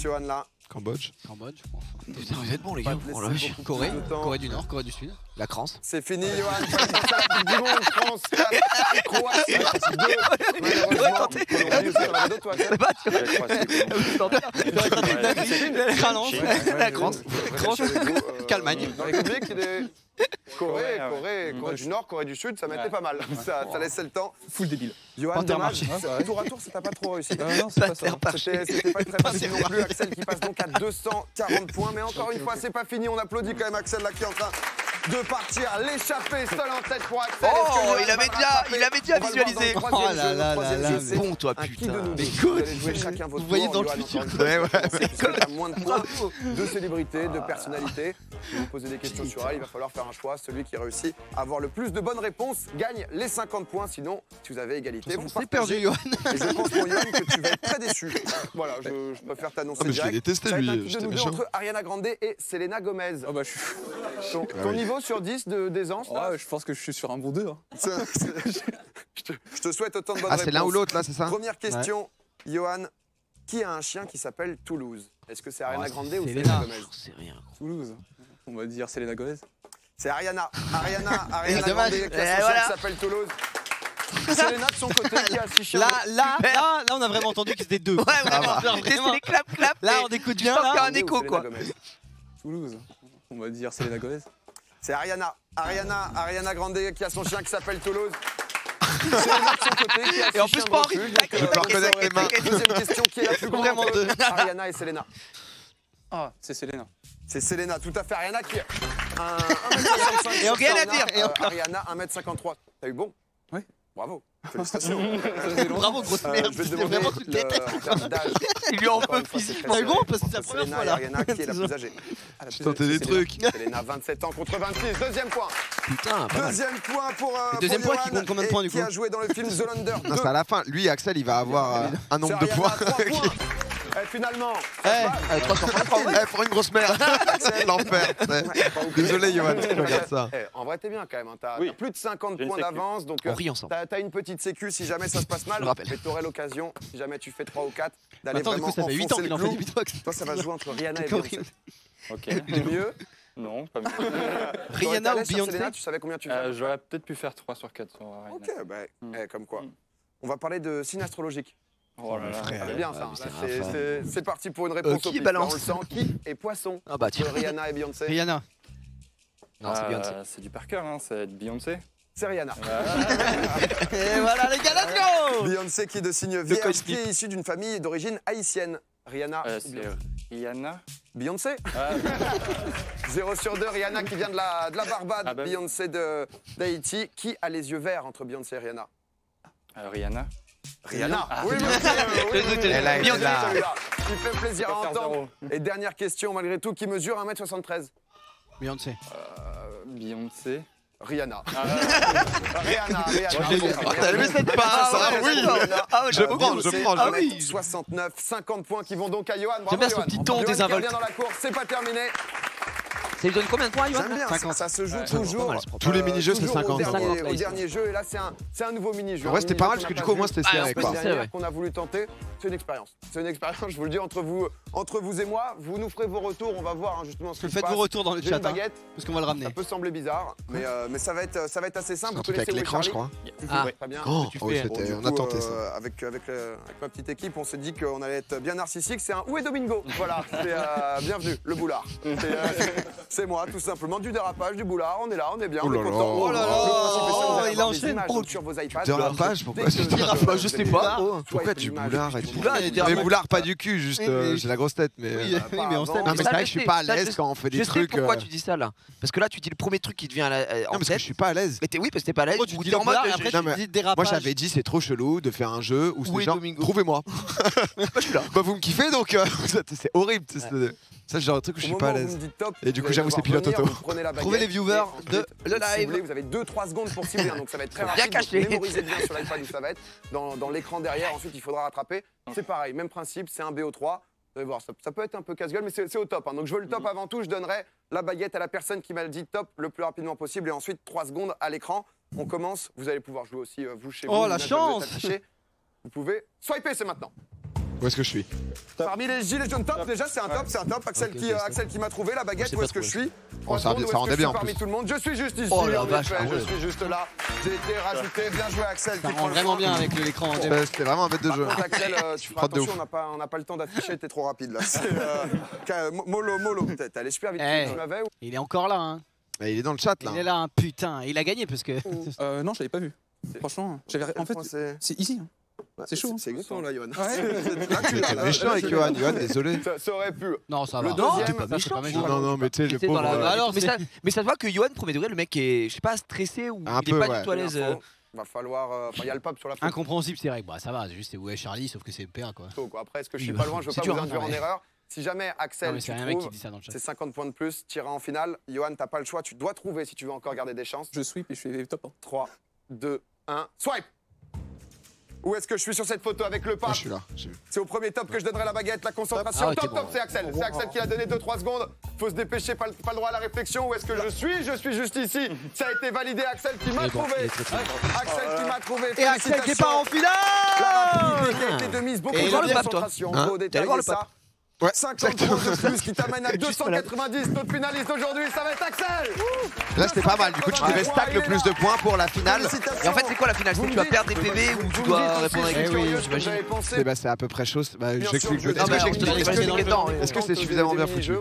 Johan, là. Cambodge. Cambodge, je pense. Putain, vous êtes bons, les gars. Pas te Oh laisser la vache. beaucoup Corée, plus de temps. Corée du Nord, Corée du Sud. La crance. C'est fini, Johan. Pas de chance à la Coupe du Monde. France 4, Croatie 2. Malheureusement, Colombie aussi, t'en avais d'autres, toi, Axel La crance, Calmagne. Dans les Républiques, il y a des... Corée du Nord, Corée du Sud, ça mettait pas mal. Ça laissait le temps. Full débile. Johan, dommage. Ouais. Tour à tour, ça t'a pas trop réussi. Non, c'est pas ça. C'était pas très facile non plus. Axel qui passe donc à 240 points. Mais encore une fois, c'est pas fini. On applaudit quand même Axel là qui est en train de partir, l'échapper seul en tête pour Axel. Oh, il avait déjà visualisé. Oh là là là là, C'est bon, toi, Qui de putain. nous Mais deux, écoute, vous allez jouer chacun votre vous voyez tour. dans le Johan, futur. encore une fois, Ouais, ouais. c'est à moins de points, de célébrités, de personnalités. Je vais vous poser des questions sur elle. Il va falloir faire un choix. Celui qui réussit à avoir le plus de bonnes réponses gagne les 50 points. Sinon, si vous avez égalité, vous C'est partagez. perdu, Johan. Et je pense pour Johan que tu vas être très déçu. Voilà, je préfère t'annoncer Ah, mais je l'ai direct. détesté, Ça va être lui, un petit de j'étais nous deux méchant. entre Ariana Grande et Selena Gomez. Ah bah, je suis. Ton niveau sur 10 d'aisance là, Ouais, je pense que je suis sur un bon 2. Hein. je te souhaite autant de bonnes Ah réponses. c'est l'un ou l'autre là, c'est ça? Première question, Johan. Qui a un chien qui s'appelle Toulouse? Est-ce que c'est Ariana Grande ou Selena. Selena Gomez? C'est rien. Toulouse. On va dire Selena Gomez. C'est Ariana. Ariana Dommage. Grande qui a son chien qui s'appelle Toulouse. Selena de son côté qui a 6 chiens. Là, on a vraiment entendu que c'était deux. Ouais, vraiment. C'est les clap. Là, on écoute bien. faire Là. un écho, Selena quoi. Gomez. Toulouse. On va dire Selena Gomez. C'est Ariana Grande qui a son chien qui s'appelle Toulouse. Selena de son côté qui a Et en six plus, chiens pas de Henri. refuge, donc, Je peux reconnaître les mains. Deuxième question, qui est la plus grande Vraiment entre deux. Ariana et Selena? Ah, c'est Selena. C'est Selena, tout à fait. Ariana qui est 1m65. Et rien à dire. Et Ariana, 1m53. T'as eu bon? Oui. Bravo. Félicitations. Bravo, grosse merde. Je vais te C'était demander vraiment que tu le détestes. en termes d'âge. Il lui en Encore peut une fois, c'est physiquement. très T'as eu bon serré. parce que c'est la Entre première Selena fois et là. Ariana, qui est la plus âgée? Je tentais des trucs. Selena, 27 ans contre 26. Deuxième point. Putain, pas mal. Deuxième point pour. deuxième pour point qui Johan, compte combien de points, et du qui coup a joué dans le film The Lander 2. Non, c'est à la fin. Lui, Axel, il va avoir un nombre de C'est points. Ariana, 3 points. Et finalement. 333, ouais. Eh, pour une grosse merde. L'enfer. Désolé, Johan, tu regardes ça. En vrai, t'es bien quand même. Hein. T'as Oui. plus de 50 J'ai une points sécu. d'avance. Donc, On rit ensemble. t'as une petite sécu si jamais ça se passe mal. Je le rappelle. Mais t'aurais l'occasion, si jamais tu fais 3 ou 4, d'aller Attends, du vraiment coup, ça fait 8 ans enfoncer qu'il le en fait clou. du beatbox. Toi, ça va jouer entre Rihanna et C'est Beyoncé. horrible. Ok. Mieux. Non, pas mieux. Rihanna ou Beyoncé? Selena, tu savais combien tu faisais? J'aurais peut-être pu faire 3 sur 4 sur Ariana. Ok, bah, comme quoi. On va parler de signe astrologique. Oh là là. C'est bien ça. mais Là, c'est c'est parti pour une réponse qui au pif. balance? Là, on le sent. Qui est poisson? Ah bah tiens. Entre Rihanna et Beyoncé. Rihanna. Non, c'est Beyoncé. C'est du par cœur, hein. C'est Beyoncé. C'est Rihanna. Et voilà les gars, let's go. Beyoncé qui est de signe vierge, qui est issue d'une famille d'origine haïtienne. Rihanna. ou C'est Beyoncé? Rihanna. Beyoncé. Ah, 0 sur 2, Rihanna qui vient de la Barbade, Ah bah oui. Beyoncé d'Haïti. Qui a les yeux verts entre Beyoncé et Rihanna? Rihanna. Rihanna. Ah. Oui, monsieur, oui, oui. Elle a été Beyoncé, là. celui-là. Il fait plaisir à Faut faire entendre. Et dernière question, malgré tout, qui mesure 1m73? Beyoncé. Beyoncé. Rihanna. Rihanna. T'as aimé cette passe? Oui. Je prends. Ah oui. 69, 50 points qui vont donc à Yoann. J'aime bien ce petit ton désinvolte. Dans la course, c'est pas terminé. Ça lui donne combien de points, Yoann? J'aime bien, 50. ça se joue toujours. Tous les mini-jeux, c'est 50. Au dernier jeu, et là, c'est un nouveau mini-jeu. Ouais, c'était pas mal parce que du coup, au moins, c'était serré. Qu'on a voulu tenter. C'est une expérience. C'est une expérience, je vous le dis, entre vous et moi. Vous nous ferez vos retours, on va voir justement ce que faites vos retours dans le chat, parce qu'on va le ramener. Ça peut sembler bizarre, mais ça va être assez simple. Un truc avec l'écran, je crois. Très bien. On a tenté ça. Avec ma petite équipe, on s'est dit qu'on allait être bien narcissique. C'est un Où est Domingo? Voilà, bienvenue, le boulard. C'est moi, tout simplement, du dérapage, du boulard. On est là, on est bien, on est content. Oh là là, il enchaîne sur vos iPads. Dérapage, pourquoi je sais pas. Pourquoi du boulard et tout? Boulard, mais boulard pas du cul, juste j'ai la grosse tête. Mais mais on sait. Non, mais c'est vrai que je suis pas à l'aise quand on fait des trucs. Je sais pourquoi tu dis ça là. Parce que là, tu dis le premier truc qui te vient en tête. Parce que je suis pas à l'aise. Oui, parce que t'es pas à l'aise. Tu dis en mode après tu dis dérapage. Moi j'avais dit c'est trop chelou de faire un jeu où c'est genre trouvez-moi. Je suis là. Bah vous me kiffez donc c'est horrible. Ça, c'est genre un truc où je suis pas à l'aise. Et du coup, j'avoue, c'est pilote auto. Trouvez les viewers de le live. Vous avez 2-3 secondes pour cibler, donc ça va être très rapide. Bien caché. Mémorisez bien sur l'iPad où ça va être. Dans l'écran derrière, ensuite, il faudra rattraper. C'est pareil, même principe, c'est un BO3. Vous allez voir, ça peut être un peu casse-gueule, mais c'est au top. Donc je veux le top avant tout. Je donnerai la baguette à la personne qui m'a dit top le plus rapidement possible. Et ensuite, 3 secondes à l'écran. On commence. Vous allez pouvoir jouer aussi, vous, chez vous. Oh, la chance! Vous pouvez swiper, c'est maintenant. Où est-ce que je suis? Parmi les gilets jaunes top, déjà c'est un top, Axel qui m'a trouvé la baguette, où est-ce que je suis? Ça rendait bien en parmi plus. tout le monde, je suis juste ici, oh la vache, je suis juste là, j'ai été rajouté, bien joué Axel. Ça rend vraiment bien avec l'écran. C'était vraiment un bête de jeu. Axel, tu feras attention, on n'a pas le temps d'afficher, t'es trop rapide là. Mollo, t'allais super vite, tu m'avais? Il est encore là, hein. Il est dans le chat là. Il est là, putain, il a gagné parce que... Non, je l'avais pas vu. Franchement, en fait, c'est easy. C'est chaud. C'est exactement là, Yoann. C'est méchant avec Yoann, désolé. Ça aurait pu. Non, ça va. T'es pas méchant. Non, mais tu sais, le pauvre. Mais ça se voit que Yoann, premier degré, le mec est, je sais pas, stressé ou il est pas du tout à l'aise. Va falloir. Il y a le pop sur la fin. Incompréhensible, c'est vrai. Bah, ça va, c'est juste ouais, Charlie, sauf que c'est PA quoi. Après, est-ce que je suis pas loin? Je veux pas vous induire en erreur. Si jamais Axel, tu trouves, c'est 50 points de plus, tirera en finale. Yoann, t'as pas le choix, tu dois trouver si tu veux encore garder des chances. Je sweep et je suis top. 3, 2, 1, swipe! Où est-ce que je suis sur cette photo avec le pape? Je suis là. C'est au premier top que je donnerai la baguette, la concentration. Top, c'est Axel. C'est Axel qui a donné 2-3 secondes. Faut se dépêcher, pas le droit à la réflexion. Où est-ce que je suis? Je suis juste ici. Ça a été validé. Axel qui m'a trouvé. Axel qui m'a trouvé. Et Axel qui est pas en finale. La rapidité qui a été de mise. Beaucoup de concentration. Faut détailler ça. Ouais, 50 points de plus qui t'amène à 290. Notre finaliste aujourd'hui, ça va être Axel. Là, c'était pas mal. Du coup, tu devais stack le plus de points pour la finale. Et en fait, c'est quoi la finale? C'est que tu vas perdre des PV ou tu dois répondre avec oui, j'imagine. C'est à peu près chose. J'explique le Est-ce que c'est suffisamment bien foutu?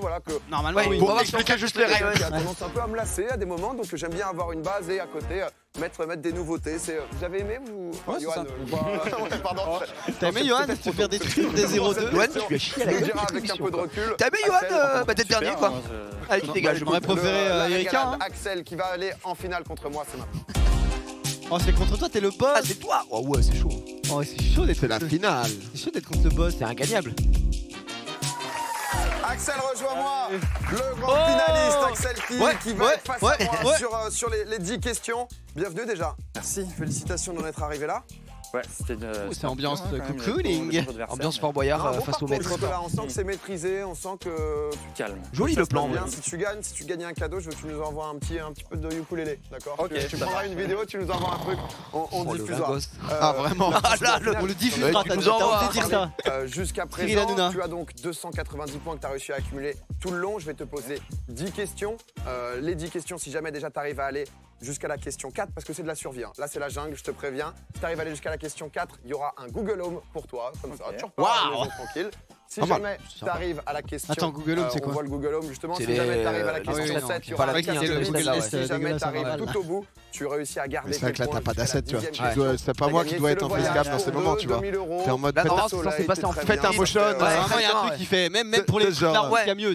Normalement, oui. Pour expliquer juste les règles. J'ai tendance un peu à me lasser à des moments, donc j'aime bien avoir une base et à côté mettre des nouveautés. Vous avez aimé vous? Ouais, Yoann, pardon. T'as aimé Yoann pour faire des trucs des 0-2? Yoann, tu lui as chié à la gueule. Avec un peu de recul. T'as aimé Yoann? Bah t'es dernier quoi. Allez, tu dégages. J'aurais préféré Erika. Axel qui va aller en finale contre moi, c'est maintenant. Oh, c'est contre toi, t'es le boss. Ah, c'est toi. Oh ouais, c'est chaud. Oh, c'est chaud d'être. C'est la finale. C'est chaud d'être contre le boss. C'est ingagnable. Axel, rejoins-moi, le grand finaliste, Axel qui va être face à moi sur les 10 questions. Bienvenue déjà. Merci, félicitations d'en être arrivé là. Ouais, c'était c'est ambiance cocooning. Ambiance Fort Boyard face au maître. On sent que c'est maîtrisé, on sent que... Calme. Joli le plan. Si tu gagnes un cadeau, je veux que tu nous envoies un petit peu de ukulélé, d'accord? Ok. Tu prendras une vidéo, tu nous envoies un truc, on diffusera. Ah vraiment? On le diffusera, t'as osé dire ça. Jusqu'à présent, tu as donc 290 points que tu as réussi à accumuler tout le long. Je vais te poser 10 questions. Les 10 questions, si jamais déjà tu arrives à aller jusqu'à la question 4, parce que c'est de la survie. Là, c'est la jungle, je te préviens. Si tu arrives à aller jusqu'à la question 4, il y aura un Google Home pour toi, comme ça. Tu repars à la maison tranquille. Si jamais tu arrives à la question... Attends, Google Home, c'est quoi? On voit le Google Home, justement. Si jamais tu arrives à la question 7, il y aura la question 8. Si jamais tu arrives tout au bout, tu réussis à garder. C'est vrai que là, t'as pas d'asset, tu vois. C'est pas moi qui dois être en facecam dans ces moments, tu vois. T'es en mode faites un motion. Vraiment, il y a un truc qui fait, même pour les gens, il y a mieux.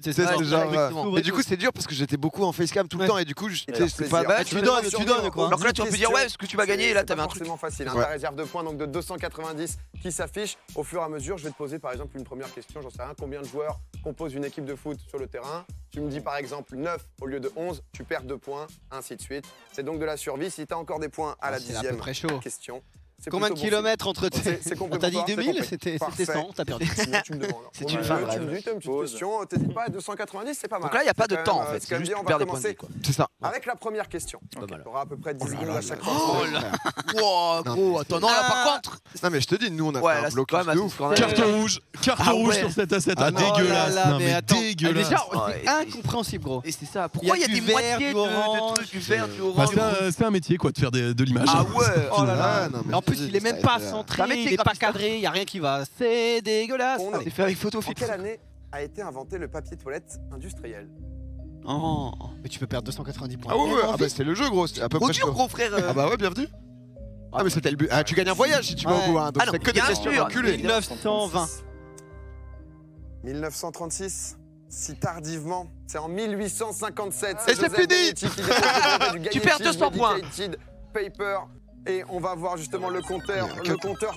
Et du coup, c'est dur parce que j'étais beaucoup en facecam tout le temps et du coup, c'est pas. Tu donnes quoi. Alors que là, tu vas plus dire ouais, ce que tu vas gagner, et là, t'avais un truc. C'est forcément facile. Ta réserve de points donc de 290 qui s'affiche. Au fur et à mesure, je vais te poser par exemple une première question. J'en sais rien. Combien de joueurs composent une équipe de foot sur le terrain? Tu me dis par exemple 9 au lieu de 11, tu perds 2 points, ainsi de suite. C'est donc de la survie. Si tu as encore des points à la 10e question. Combien de kilomètres entre tes... On t'a dit 2000, c'était 100, t'as perdu. Tu me demandes. C'est une fin. Tu me dis, t'as une petite question, t'hésites pas à 290, c'est pas mal. Donc là, il n'y a pas de temps en fait. C'est juste que tu perds des points de vie. C'est ça. Avec la première question. Tu auras à peu près 10 secondes à chaque fois. Oh là. Wow, gros, attends, non, là par contre. Non, mais je te dis, nous, on a fait un blocage de ouf. Carton rouge sur cet asset. Ah, dégueulasse. Non, mais dégueulasse. C'est incompréhensible, gros. Et c'est ça. Pourquoi il y a des moitiés de trucs, du vert, du orange? C'est un métier, quoi, de faire de l'image. Ah ouais. Oh là là. En plus, il est même pas centré, il est pas cadré, il y a rien qui va. C'est dégueulasse. C'est fait avec photo En fixe. quelle année a été inventé le papier toilette industriel? Oh. Mais tu peux perdre 290 points. Ah ouais, ah bah c'est le jeu, gros. C'est à peu près dur, gros frère. Ah bah ouais, bienvenue. Ah mais c'était le but. Ah, tu gagnes un voyage si tu vas au bout, hein. Donc c'est que des questions enculées. 1920. 1936. Si tardivement, c'est en 1857. Et c'est fini. Tu perds 200 points. Paper. Et on va voir justement le compteur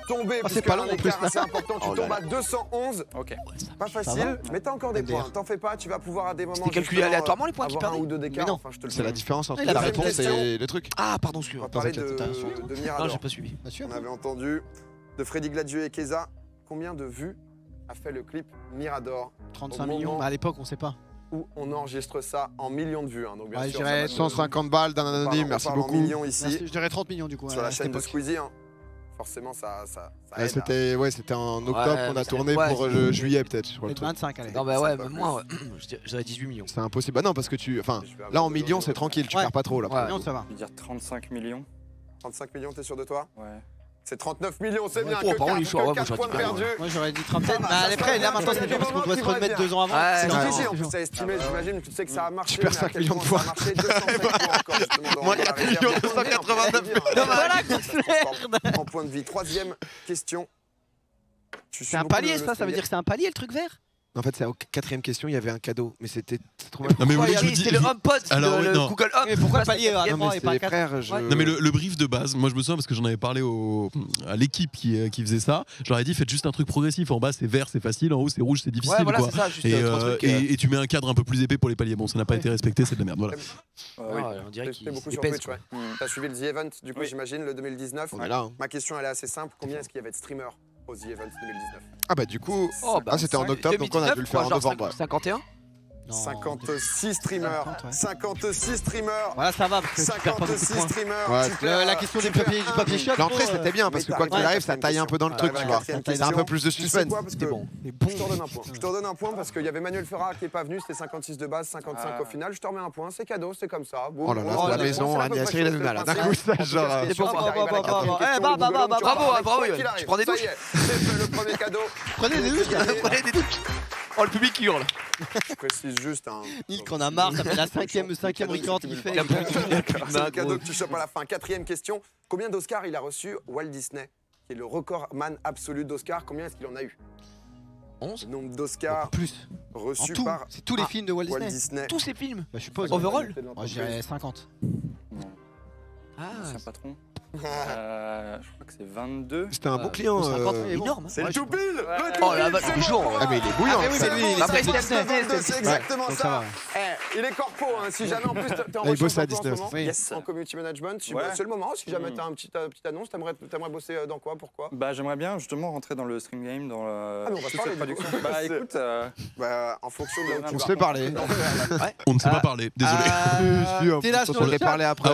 tomber. C'est pas long en plus. C'est important, tu tombes à 211. Ok. Pas facile, mais t'as encore des points. T'en fais pas, tu vas pouvoir à des moments. C'était calculé aléatoirement les points qui perdaient. Un perdaient. ou deux d'écart. Enfin, je te le C'est la différence entre la la réponse et le truc. Ah, pardon, excuse-moi. On va parler de Mirador. Non, j'ai pas suivi. On avait entendu de Freddy Gladieux et Keza. Combien de vues a fait le clip Mirador? 35 millions. À l'époque, on sait pas. Où on enregistre ça en millions de vues. Hein. Donc bien sûr, je dirais 150 balles d'un anonyme, merci beaucoup. En millions ici. Merci, je dirais 30 millions du coup. Sur la chaîne de Squeezie. Hein. Forcément, ça aide. C'était en octobre qu'on a tourné pour le juillet peut-être. 25, allez. Non, bah ouais, même moi, je dirais 18 millions. C'est impossible. Bah non, parce que là en millions, c'est tranquille, tu perds pas trop là. Non, ça va. Je vais dire 35 millions. 35 millions, t'es sûr de toi? Ouais. C'est 39 millions, c'est bien. Oh, par contre, les choix, que 4 points perdus. Moi, j'aurais dit 37. Mais après, là maintenant, c'est bien parce qu'on doit se remettre 2 ans avant. C'est difficile, en plus, c'est estimé, j'imagine. Tu sais que ça a marché. Tu perds 5 millions de fois. Ça a marché 205 points encore, justement. Moi, 4 millions 289. Voilà, en point de vie. Troisième question. C'est un palier, ça veut dire que c'est un palier le truc vert? En fait, c'est la 4ème question, il y avait un cadeau, mais c'était trop Non mais vous voulez que je vous dise C'était le HomePod, le Google Home. Mais pourquoi palier à 3 et pas à 4? Non mais le brief de base, moi je me souviens parce que j'en avais parlé à l'équipe qui faisait ça. Je leur ai dit faites juste un truc progressif. En bas c'est vert, c'est facile. En haut c'est rouge, c'est difficile. Ouais, voilà, quoi. c'est ça, juste Et tu mets un cadre un peu plus épais pour les paliers. Bon, ça n'a pas été respecté, c'est de la merde. Voilà. On dirait qu'il beaucoup sur pèse. Twitch. T'as suivi le The Event, du coup j'imagine le 2019. Ma question elle est assez simple. Combien est-ce qu'il y avait de streamers au The Event 2019? Ah bah du coup, c'était en octobre, donc on a dû le faire en novembre. 51 56 streamers. 56 streamers. Voilà, ça va. Parce que tu perds pas beaucoup de 56 points. streamers. La question du papier shop. L'entrée c'était bien parce que quoi qu'il arrive, ça taille un peu dans le truc, tu vois. C'est un peu plus de suspense. C'était bon. Je te redonne un point. Je te redonne un point parce qu'il y avait Manuel Ferrara qui est pas venu, c'était 56 de base, 55 au final. Je te remets un point, c'est cadeau, c'est comme ça. Oh là là, c'est la maison, Agnès Cyril a du mal. D'un coup, ça genre. Bravo, je prends des douches. C'est le premier cadeau. Prenez des douches. Oh, le public hurle. Je précise juste un. Nick, on a marre, ça fait la cinquième record qu'il fait. C'est le cadeau que tu chopes à la fin. 4ème question. Combien d'Oscars il a reçu Walt Disney, qui est le recordman absolu d'Oscars? Combien est-ce qu'il en a eu? 11. Le nombre d'Oscars plus reçus tout, par. C'est tous les films de Walt Disney. Tous ces films. Bah, je suppose. Overall. Moi, je dirais 50. C'est un patron. Je crois que c'est 22. C'était un bon client. Énorme. C'est le tout pile. Oh la vache, toujours. Ah mais il est bouillant. Après, c'est exactement ça. Il est corpo, si jamais en plus t'es en recherche d'emploi en ce moment, en community management, c'est le moment. Si jamais t'as une petite annonce, t'aimerais bosser dans quoi? Pourquoi? Bah j'aimerais bien justement rentrer dans le stream game, dans on va parler production. Bah écoute, en fonction de là où on se fait parler. On ne sait pas parler, désolé. T'es là sur le parler après.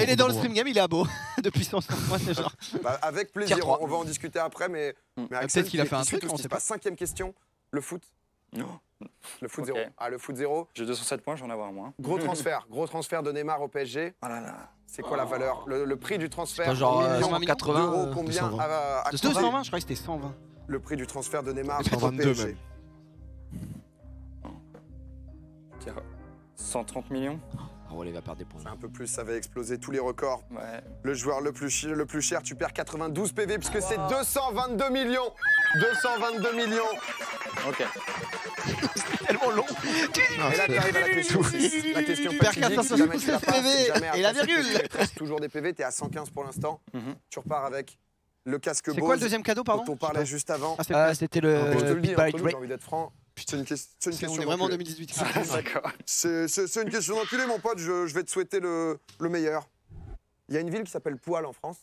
Il est dans le stream game, il est à beau. Depuis 105 mois, c'est genre. Avec plaisir, on va en discuter après, mais peut-être qu'il a fait un truc, on sait pas. 5ème question, le foot. Non. Le foot 0. Ah, le foot 0. J'ai 207 points, j'en ai avoir moins. Gros transfert de Neymar au PSG. Oh là là. C'est quoi la valeur? Le prix du transfert? Genre 180 euros. Combien? 220, je crois que c'était 120. Le prix du transfert de Neymar au 122 PSG. même. 130 millions. Oh, il va perdre des points. C'est un peu plus, ça va exploser tous les records. Ouais. Le joueur le plus cher, tu perds 92 PV puisque c'est 222 millions. 222 millions. Ok. C'est tellement long. Et là, tu arrives à la question 6. La question fatidique, si jamais tu la passes, si jamais et la après, virgule. il reste toujours des PV, t'es à 115 pour l'instant. Tu repars avec le casque Bose. C'est quoi le deuxième cadeau, pardon? dont on parlait juste avant. C'était le Je te le dis, Big Bite j'ai envie d'être franc. C'est une question On est vraiment en 2018. D'accord. C'est une question d'enculé, mon pote. Je vais te souhaiter le meilleur. Il y a une ville qui s'appelle Poil en France.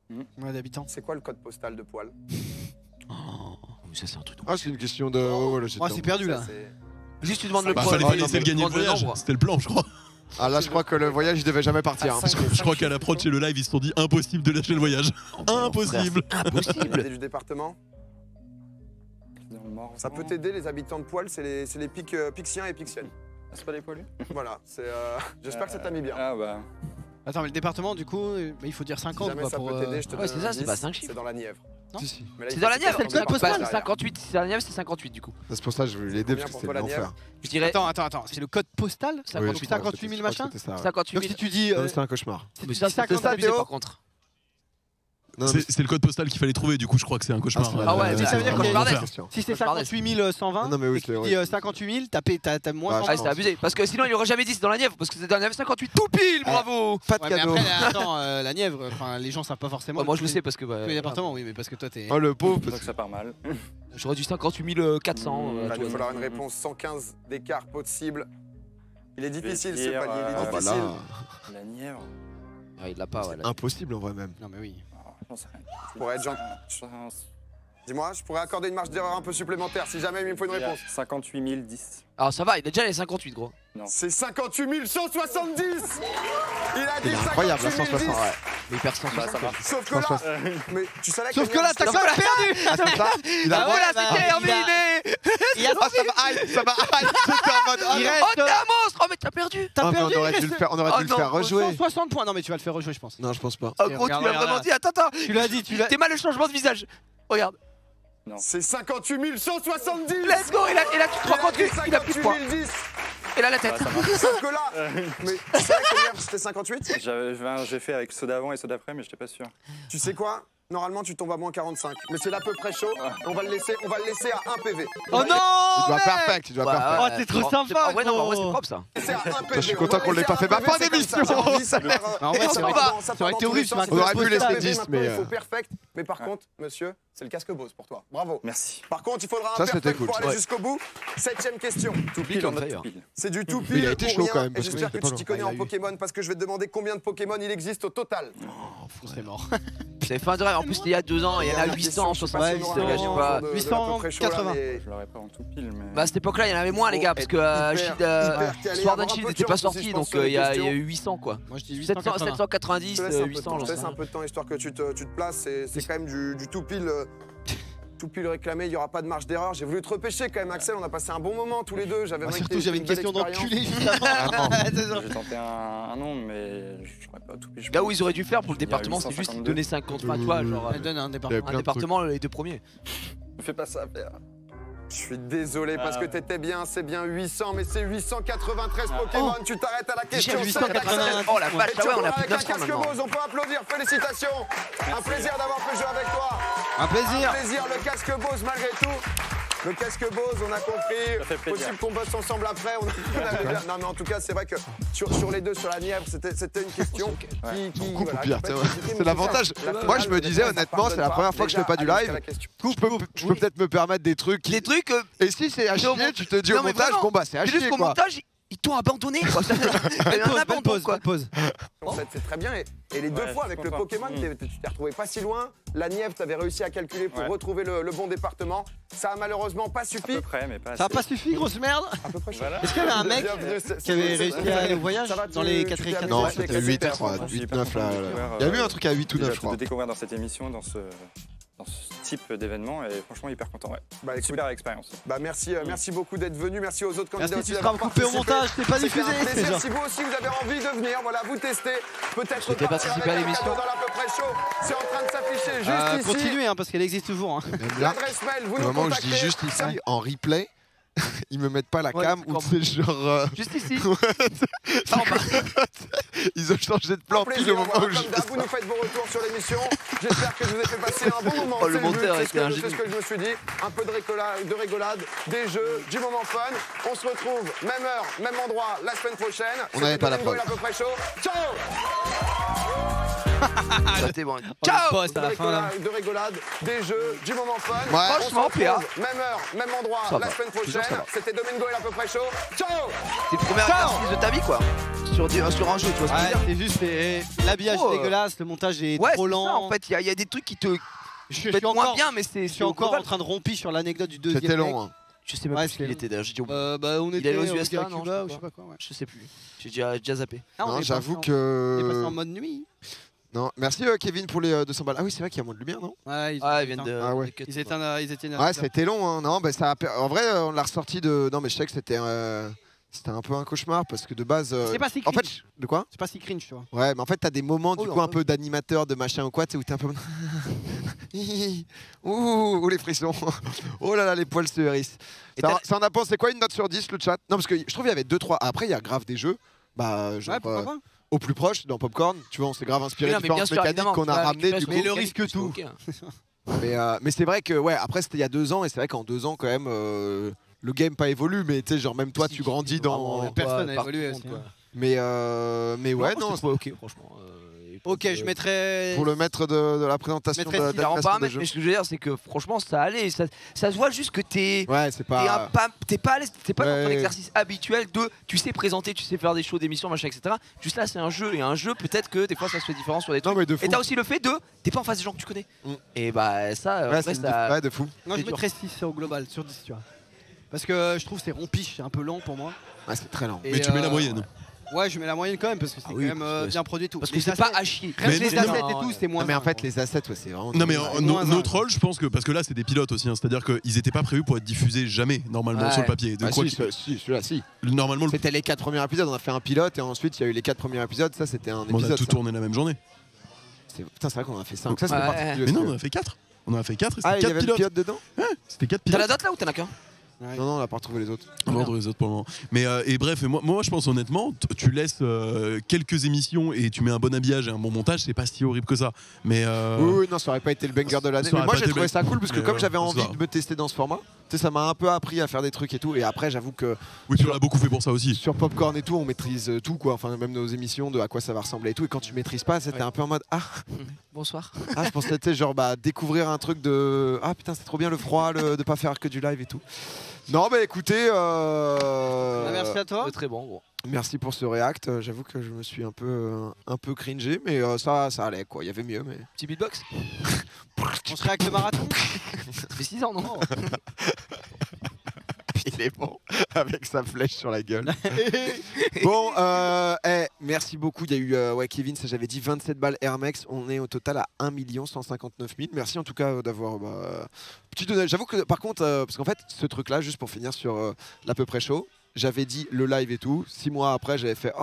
Ouais, d'habitants. C'est quoi le code postal de Poil? Mais ça, c'est un truc de. Ah, c'est une question de. Oh, là, c'est perdu là. Juste, tu demandes le Bah, poids. fallait laisser le gagner le voyage. C'était le plan, je crois. Ah, là, je crois que le voyage, il devait jamais partir. Je crois qu'à l'approche et le live, ils se sont dit impossible de lâcher le voyage. Impossible. Impossible. Du département. Ça peut t'aider, les habitants de Poil, c'est les Pixiens et Pixiennes. C'est pas des poilus? Voilà, j'espère que ça t'a mis bien. Ah bah. Attends, mais le département, du coup, il faut dire 50 Jamais quoi, ça pour. peut t'aider, je te Ouais, donne c'est ça, un c'est indice, pas 5 chiffres. C'est dans la Nièvre. Non. Mais là, C'est il dans la faut Nièvre, que c'est le tu code postal, fasses 58. C'est la Nièvre, c'est 58 du coup. C'est pour ça que je voulais l'aider parce que Combien c'est pour toi, la l'enfer. Je dirais. Attends, c'est le code postal 58 000 machin. 58 000. Donc si tu dis. C'est un cauchemar. Mais ça, c'est 50 abusé Théo. par contre. C'est le code postal qu'il fallait trouver, du coup, je crois que c'est un cauchemar. Ah ouais, ça veut dire que si c'est 58 120, non, mais oui, et que tu dis 58 000, t'as moins. Ah, c'est abusé. Parce que sinon, il aurait jamais dit c'est dans la Nièvre. Parce que c'est dans la Nièvre 58. Tout pile, bravo. Pas de cadeau. Mais après, attends, la Nièvre, les gens savent pas forcément. Moi, je le sais parce que. Tous les départements, oui, mais parce que toi, t'es. Oh, le pauvre. Donc ça part mal. J'aurais dit 58 400. Il va falloir une réponse 115 d'écart possible. Il est difficile ce palier, il est difficile. La Nièvre. Il l'a pas, ouais. Impossible en vrai même. Non, mais oui. Je pourrais être Dis-moi, je pourrais accorder une marge d'erreur un peu supplémentaire si jamais il me faut une réponse. 58 010. Alors ça va, il a déjà les 58 gros. C'est 58 170. Il a dit incroyable, 58 160. 010. Ouais. Mais personne ça va. Sauf que là, mais tu savais que. Sauf que là, t'as quand même perdu. Ah, c'est ça. Il a Ah voilà, c'est terminé. Ah, ça va hype, ça va hype. J'étais en mode. Oh, t'es un monstre. Oh, mais t'as perdu. Ah, mais on aurait dû le faire rejouer. 160 points. Non, mais tu vas le faire rejouer, je pense. Non, je pense pas. Oh gros, tu l'as vraiment dit. Attends. Tu l'as dit, T'es mal le changement de visage. Regarde. C'est 58 170. Let's go. Et là, tu te rends compte qu'il a plus de points. Et là, la tête. Sauf que là, mais c'est vrai que hier c'était 58. J'ai fait avec ceux d'avant et ceux d'après, mais j'étais pas sûr. Tu sais quoi? Normalement, tu tombes à moins 45. Mais c'est là à peu près chaud. On va le laisser à 1 PV. Oh non! Tu dois perfect, tu dois perfect. Oh, t'es trop sympa! En vrai, non, en vrai, c'est propre ça. C'est à 1 PV. Je suis content qu'on l'ait pas fait. Bah, fin d'émission! En vrai, ça aurait été horrible. On aurait pu laisser 10, mais. Il faut perfect. Mais par contre, monsieur, c'est le casque Bose pour toi. Bravo. Merci. Par contre, il faudra un perfect pour aller jusqu'au bout. 7ème question. Tout pile en fait. C'est du tout pile. Il a été chaud quand même. Et j'espère que tu t'y connais en Pokémon parce que je vais te demander combien de Pokémon il existe au total. C'est mort. C'est fin de rêve. En plus, c'était il y a 2 ans. Il y en a 870. Je sais pas. 880. Je l'aurais pas en tout pile, mais. Bah à cette époque-là, il y en avait moins les gars parce que Sword and Shield n'était pas sorti, donc il y a eu 800 quoi. Moi je dis 790, 800. Je te laisse un peu de temps histoire que tu te places. C'est quand même du tout pile. Tout pile réclamé, il n'y aura pas de marge d'erreur. J'ai voulu te repêcher quand même, Axel. On a passé un bon moment tous les deux. Surtout, j'avais une question d'enculé évidemment. J'ai tenté un nom, mais je n'aurais pas tout pile. Là où ils auraient dû faire pour le département, c'est juste donner 50. Enfin, tu vois, genre. Elle donne un département, les 2 premiers. Ne fais pas ça, Pierre. Je suis désolé parce que t'étais bien, c'est bien 800, mais c'est 893 Pokémon. Tu t'arrêtes à la question. 891. Oh la vache, ouais, on a plus de 900 casque maintenant. Bose, on peut applaudir, félicitations. Un plaisir d'avoir pu jouer avec toi. Un plaisir. Un plaisir, le casque Bose malgré tout. Le casque Bose, on a compris. Possible qu'on bosse ensemble après. Non, mais en tout cas, c'est vrai que sur les deux, sur la Nièvre, c'était une question qui Beaucoup pire, c'est l'avantage. Moi, je me disais honnêtement, c'est la première fois que je fais pas du live. Du coup, je peux peut-être me permettre des trucs. Des trucs. Et si c'est à chier, tu te dis au montage, bon bah c'est à chier quoi. montage, ils t'ont abandonné quoi. Un abandon quoi. Pause. C'est très bien. Et les deux fois avec le Pokémon, tu t'es retrouvé pas si loin. La Nièvre, t'avais réussi à calculer pour retrouver le bon département. Ça a malheureusement pas suffi. À peu près, mais pas Ça a pas suffi, grosse merde. À peu près. Est-ce qu'il y avait un mec qui avait réussi à aller au voyage dans les 4 et 4? Non, c'était 8, je crois. 8, 9 là. Il y a eu un truc à 8 ou 9, je crois. De découvrir dans cette émission, dans ce type d'événement, et franchement hyper content. Ouais. Super expérience. Bah merci beaucoup d'être venu. Merci aux autres candidats. Merci, tu seras coupé au montage, c'est pas diffusé. Si vous aussi vous avez envie de venir, voilà, vous testez, peut-être participer à l'émission. dans l'à peu près chaud. C'est en train de s'afficher juste ici. Continuez parce qu'elle existe toujours. L'adresse mail, vous nous Au moment où je contactez. dis juste ici, en replay, ils me mettent pas la cam ou c'est genre. Juste ici. Ils ont changé de plan pile au moment où je. Vous nous faites vos retours sur l'émission. J'espère que je vous ai fait passer un bon moment. Le monteur était un génie. C'est ce que je me suis dit. Un peu de rigolade, des jeux, du moment fun. On se retrouve même heure, même endroit la semaine prochaine. On n'avait pas la preuve. À peu près chaud. Ciao. Ça t'est bon. On Ciao. poste à la fin là. De rigolade, des jeux, du moment fun. Ouais. On se Franchement, PA. retrouve, même heure, même endroit, Ça la va. semaine Toujours, ça prochaine. va. C'était Domingo et l'à peu près chaud. Ciao. C'est le premier exercice de ta vie quoi. Sur un jeu, tu vois ce que je veux Ouais, dire. c'est juste l'habillage Oh, dégueulasse, le montage est Ouais, trop c'est lent. ça en fait. Il y a des trucs qui te. Je suis peut-être moins encore, bien, mais c'est. je suis encore en train de rompi sur l'anecdote du deuxième. C'était mec. long. Hein. Je sais même Ouais, plus qui il était d'ailleurs. J'ai dit. Bah, on Il était allait aux au USA, Cuba, non, Cuba, je ou sais je sais pas quoi. Ouais. Je sais plus. J'ai déjà zappé. Ah, on Non, est j'avoue passé on est passé que. en mode nuit. Non, merci Kevin pour les 200 balles. Ah oui, c'est vrai qu'il y a moins de lumière, non? Ouais, ils viennent de. Ah ouais. Ils étaient Ouais, c'était long. Hein. Non, bah, ça a... En vrai, on l'a ressorti de. Non, mais je sais que c'était. C'était un peu un cauchemar parce que de base. C'est pas si En cringe. fait, de quoi? C'est pas si cringe, tu vois. Ouais, mais en fait, t'as des moments du Oh, coup un peu d'animateur, de machin ou quoi, tu sais, où t'es un peu. Ouh, les frissons. Oh là là, les poils se hérissent. Ça en a pensé quoi une note sur 10 le chat? Non, parce que je trouve qu'il y avait 2-3. Après, il y a grave des jeux. Bah, genre, pourquoi pas. au plus proche, dans Popcorn, tu vois, on s'est grave inspiré Oui, non, de mais bien différentes sûr, mécaniques qu'on a évidemment. ramenées du coup. Mais le risque tout. Ok. Mais c'est vrai que, ouais, après, c'était il y a 2 ans, et c'est vrai qu'en 2 ans, quand même, le game pas évolué, mais tu sais, genre, même toi, tu grandis dans. Personne n'a évolué. aussi, hein. Mais ouais, non. c'est ok, franchement. Ok, je mettrais. Pour le maître de la présentation Je mettrais de Il rend pas un des mec, jeux. mais ce que je veux dire, c'est que franchement, ça allait. Ça se voit juste que t'es. Ouais, c'est pas. T'es pas à l'aise, t'es pas dans ton Ouais. exercice habituel de tu sais présenter, tu sais faire des shows, d'émissions, machin, etc. Juste là, c'est un jeu, et un jeu, peut-être que des fois ça se fait différent sur des trucs. Non, mais de fou. Et t'as aussi le fait de t'es pas en face des gens que tu connais. Et bah, ça, Ouais, en c'est vrai, ça. ouais, de fou. Non, je C'est dur. mettrais 6 au global, sur 10, tu vois. Parce que je trouve que c'est rompiche, c'est un peu lent pour moi. Ouais, c'est très lent. Et, Mais tu mets la moyenne. Ouais, je mets la moyenne quand même, parce que c'est quand oui, même parce que bien produit et tout. Parce que Les c'est pas assets- à chier. Rien que Mais les non, assets non, et tout, c'est moins. Non, mais en un, fait, quoi. les assets, ouais, c'est vraiment. Non mais moins notre un. rôle, je pense que parce que là c'est des pilotes aussi, hein, c'est-à-dire qu'ils étaient pas prévus pour être diffusés jamais normalement Ouais. sur le papier. Donc, Ah, quoi si, qu'il- si, celui-là, si. normalement, C'était les 4 premiers épisodes, on a fait un pilote et ensuite il y a eu les 4 premiers épisodes. Ça, c'était un on a épisode. tout ça. tourné la même journée. Putain, c'est vrai qu'on en a fait 5. Ça, c'était Ouais. particulier. Mais non, on en a fait 4. On en a fait 4 et Ah, c'était il y 4 avait le pilotes. pilote dedans? C'était 4 T'as pilotes. la date là ou t'en as qu'un? Non, non, on n'a pas retrouvé les autres. On va retrouver les autres pour le moment. Mais et bref, et moi je pense honnêtement, tu laisses quelques émissions et tu mets un bon habillage et un bon montage, c'est pas si horrible que ça. Mais Oui, non, ça aurait pas été le banger de l'année. ça Mais aurait moi, pas j'ai été trouvé le- ça cool parce que Mais comme j'avais on envie se de me tester dans ce format, tu sais, ça m'a un peu appris à faire des trucs et tout. Et après, j'avoue que oui, tu l'as beaucoup fait pour ça aussi. sur Popcorn et tout, on maîtrise tout, quoi. Enfin, même nos émissions, de à quoi ça va ressembler et tout. Et quand tu maîtrises pas, c'était un peu en mode Bonsoir. je pensais, tu sais, genre, découvrir un truc de putain, c'est trop bien le froid, de pas faire que du live et tout. Non, bah écoutez. Merci à toi. C'est très bon, gros. Merci pour ce react. J'avoue que je me suis un peu cringé, mais ça allait, quoi. Il y avait mieux, mais. Petit beatbox. On se réacte le marathon. Ça fait 6 ans, non? Il est bon avec sa flèche sur la gueule. Bon, merci beaucoup. Il y a eu Kevin, ça j'avais dit 27 balles Air Max. On est au total à 1 159 000. Merci en tout cas d'avoir petit donné. J'avoue que par contre, parce qu'en fait, ce truc-là, juste pour finir sur l'à peu près chaud, j'avais dit le live et tout. 6 mois après, j'avais fait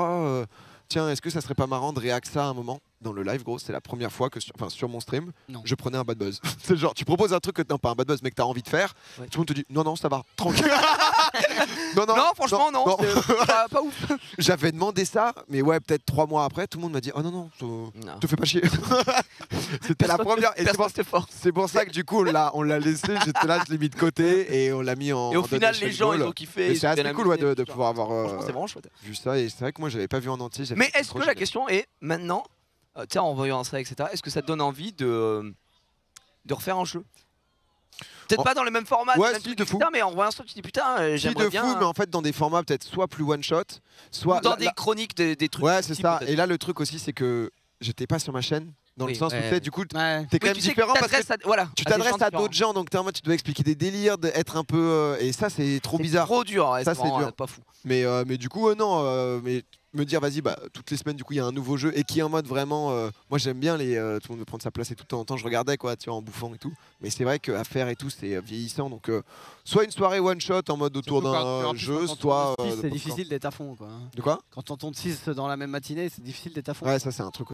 tiens, est-ce que ça serait pas marrant de réact ça à un moment dans le live, gros? C'est la première fois que sur mon stream, je prenais un bad buzz. C'est genre, tu proposes un truc que non, pas un bad buzz, mais que t'as envie de faire. Ouais. Tout le monde te dit non, ça va, tranquille. non, franchement, non. Pas ouf. J'avais demandé ça, mais ouais, peut-être 3 mois après, tout le monde m'a dit oh non, te fais pas chier. C'était la première. Et c'est pour ça que du coup, on l'a laissé. J'étais là, je l'ai mis de côté et on l'a mis en. Et au final, donation les gens, goal. ils ont kiffé. Et ils c'est ont bien assez cool ouais, amusé, de pouvoir avoir Franchement, c'est vraiment chouette. vu ça. Et c'est vrai que moi, j'avais pas vu en entier. Mais est-ce que la question est maintenant, tiens, en voyant ça, etc., est-ce que ça te donne envie de refaire un jeu? Peut-être pas dans le même format, ouais, même si, truc, de fou. etc., mais en voyant ça, tu te dis putain, Si, j'aimerais de bien. fou, mais en fait dans des formats peut-être soit plus one shot, soit Ou dans des chroniques, des trucs. Ouais, c'est type, ça. peut-être. Et là, le truc aussi, c'est que j'étais pas sur ma chaîne. Dans le Oui, sens où ouais. tu sais, du coup, t'es quand Oui, même tu sais que différent parce que t'adresses à- voilà, tu à des gens t'adresses à différents. d'autres gens, donc t'es en mode tu dois expliquer des délires, être un peu. Et ça, c'est trop bizarre. Trop dur, ouais, ça c'est c'est vraiment, dur. pas fou. Mais du coup, non. Mais me dire, vas-y, toutes les semaines, du coup, il y a un nouveau jeu et qui est en mode vraiment. Moi, j'aime bien tout le monde veut prendre sa place et tout de temps en temps. Je regardais quoi, tu vois, en bouffant et tout. Mais c'est vrai qu'à faire et tout, c'est vieillissant. Donc, soit une soirée one shot en mode autour d'un jeu, soit. C'est difficile d'être à fond, quoi. De quoi? Quand on tourne 6 dans la même matinée, c'est difficile d'être à fond. Ouais, ça, c'est un truc.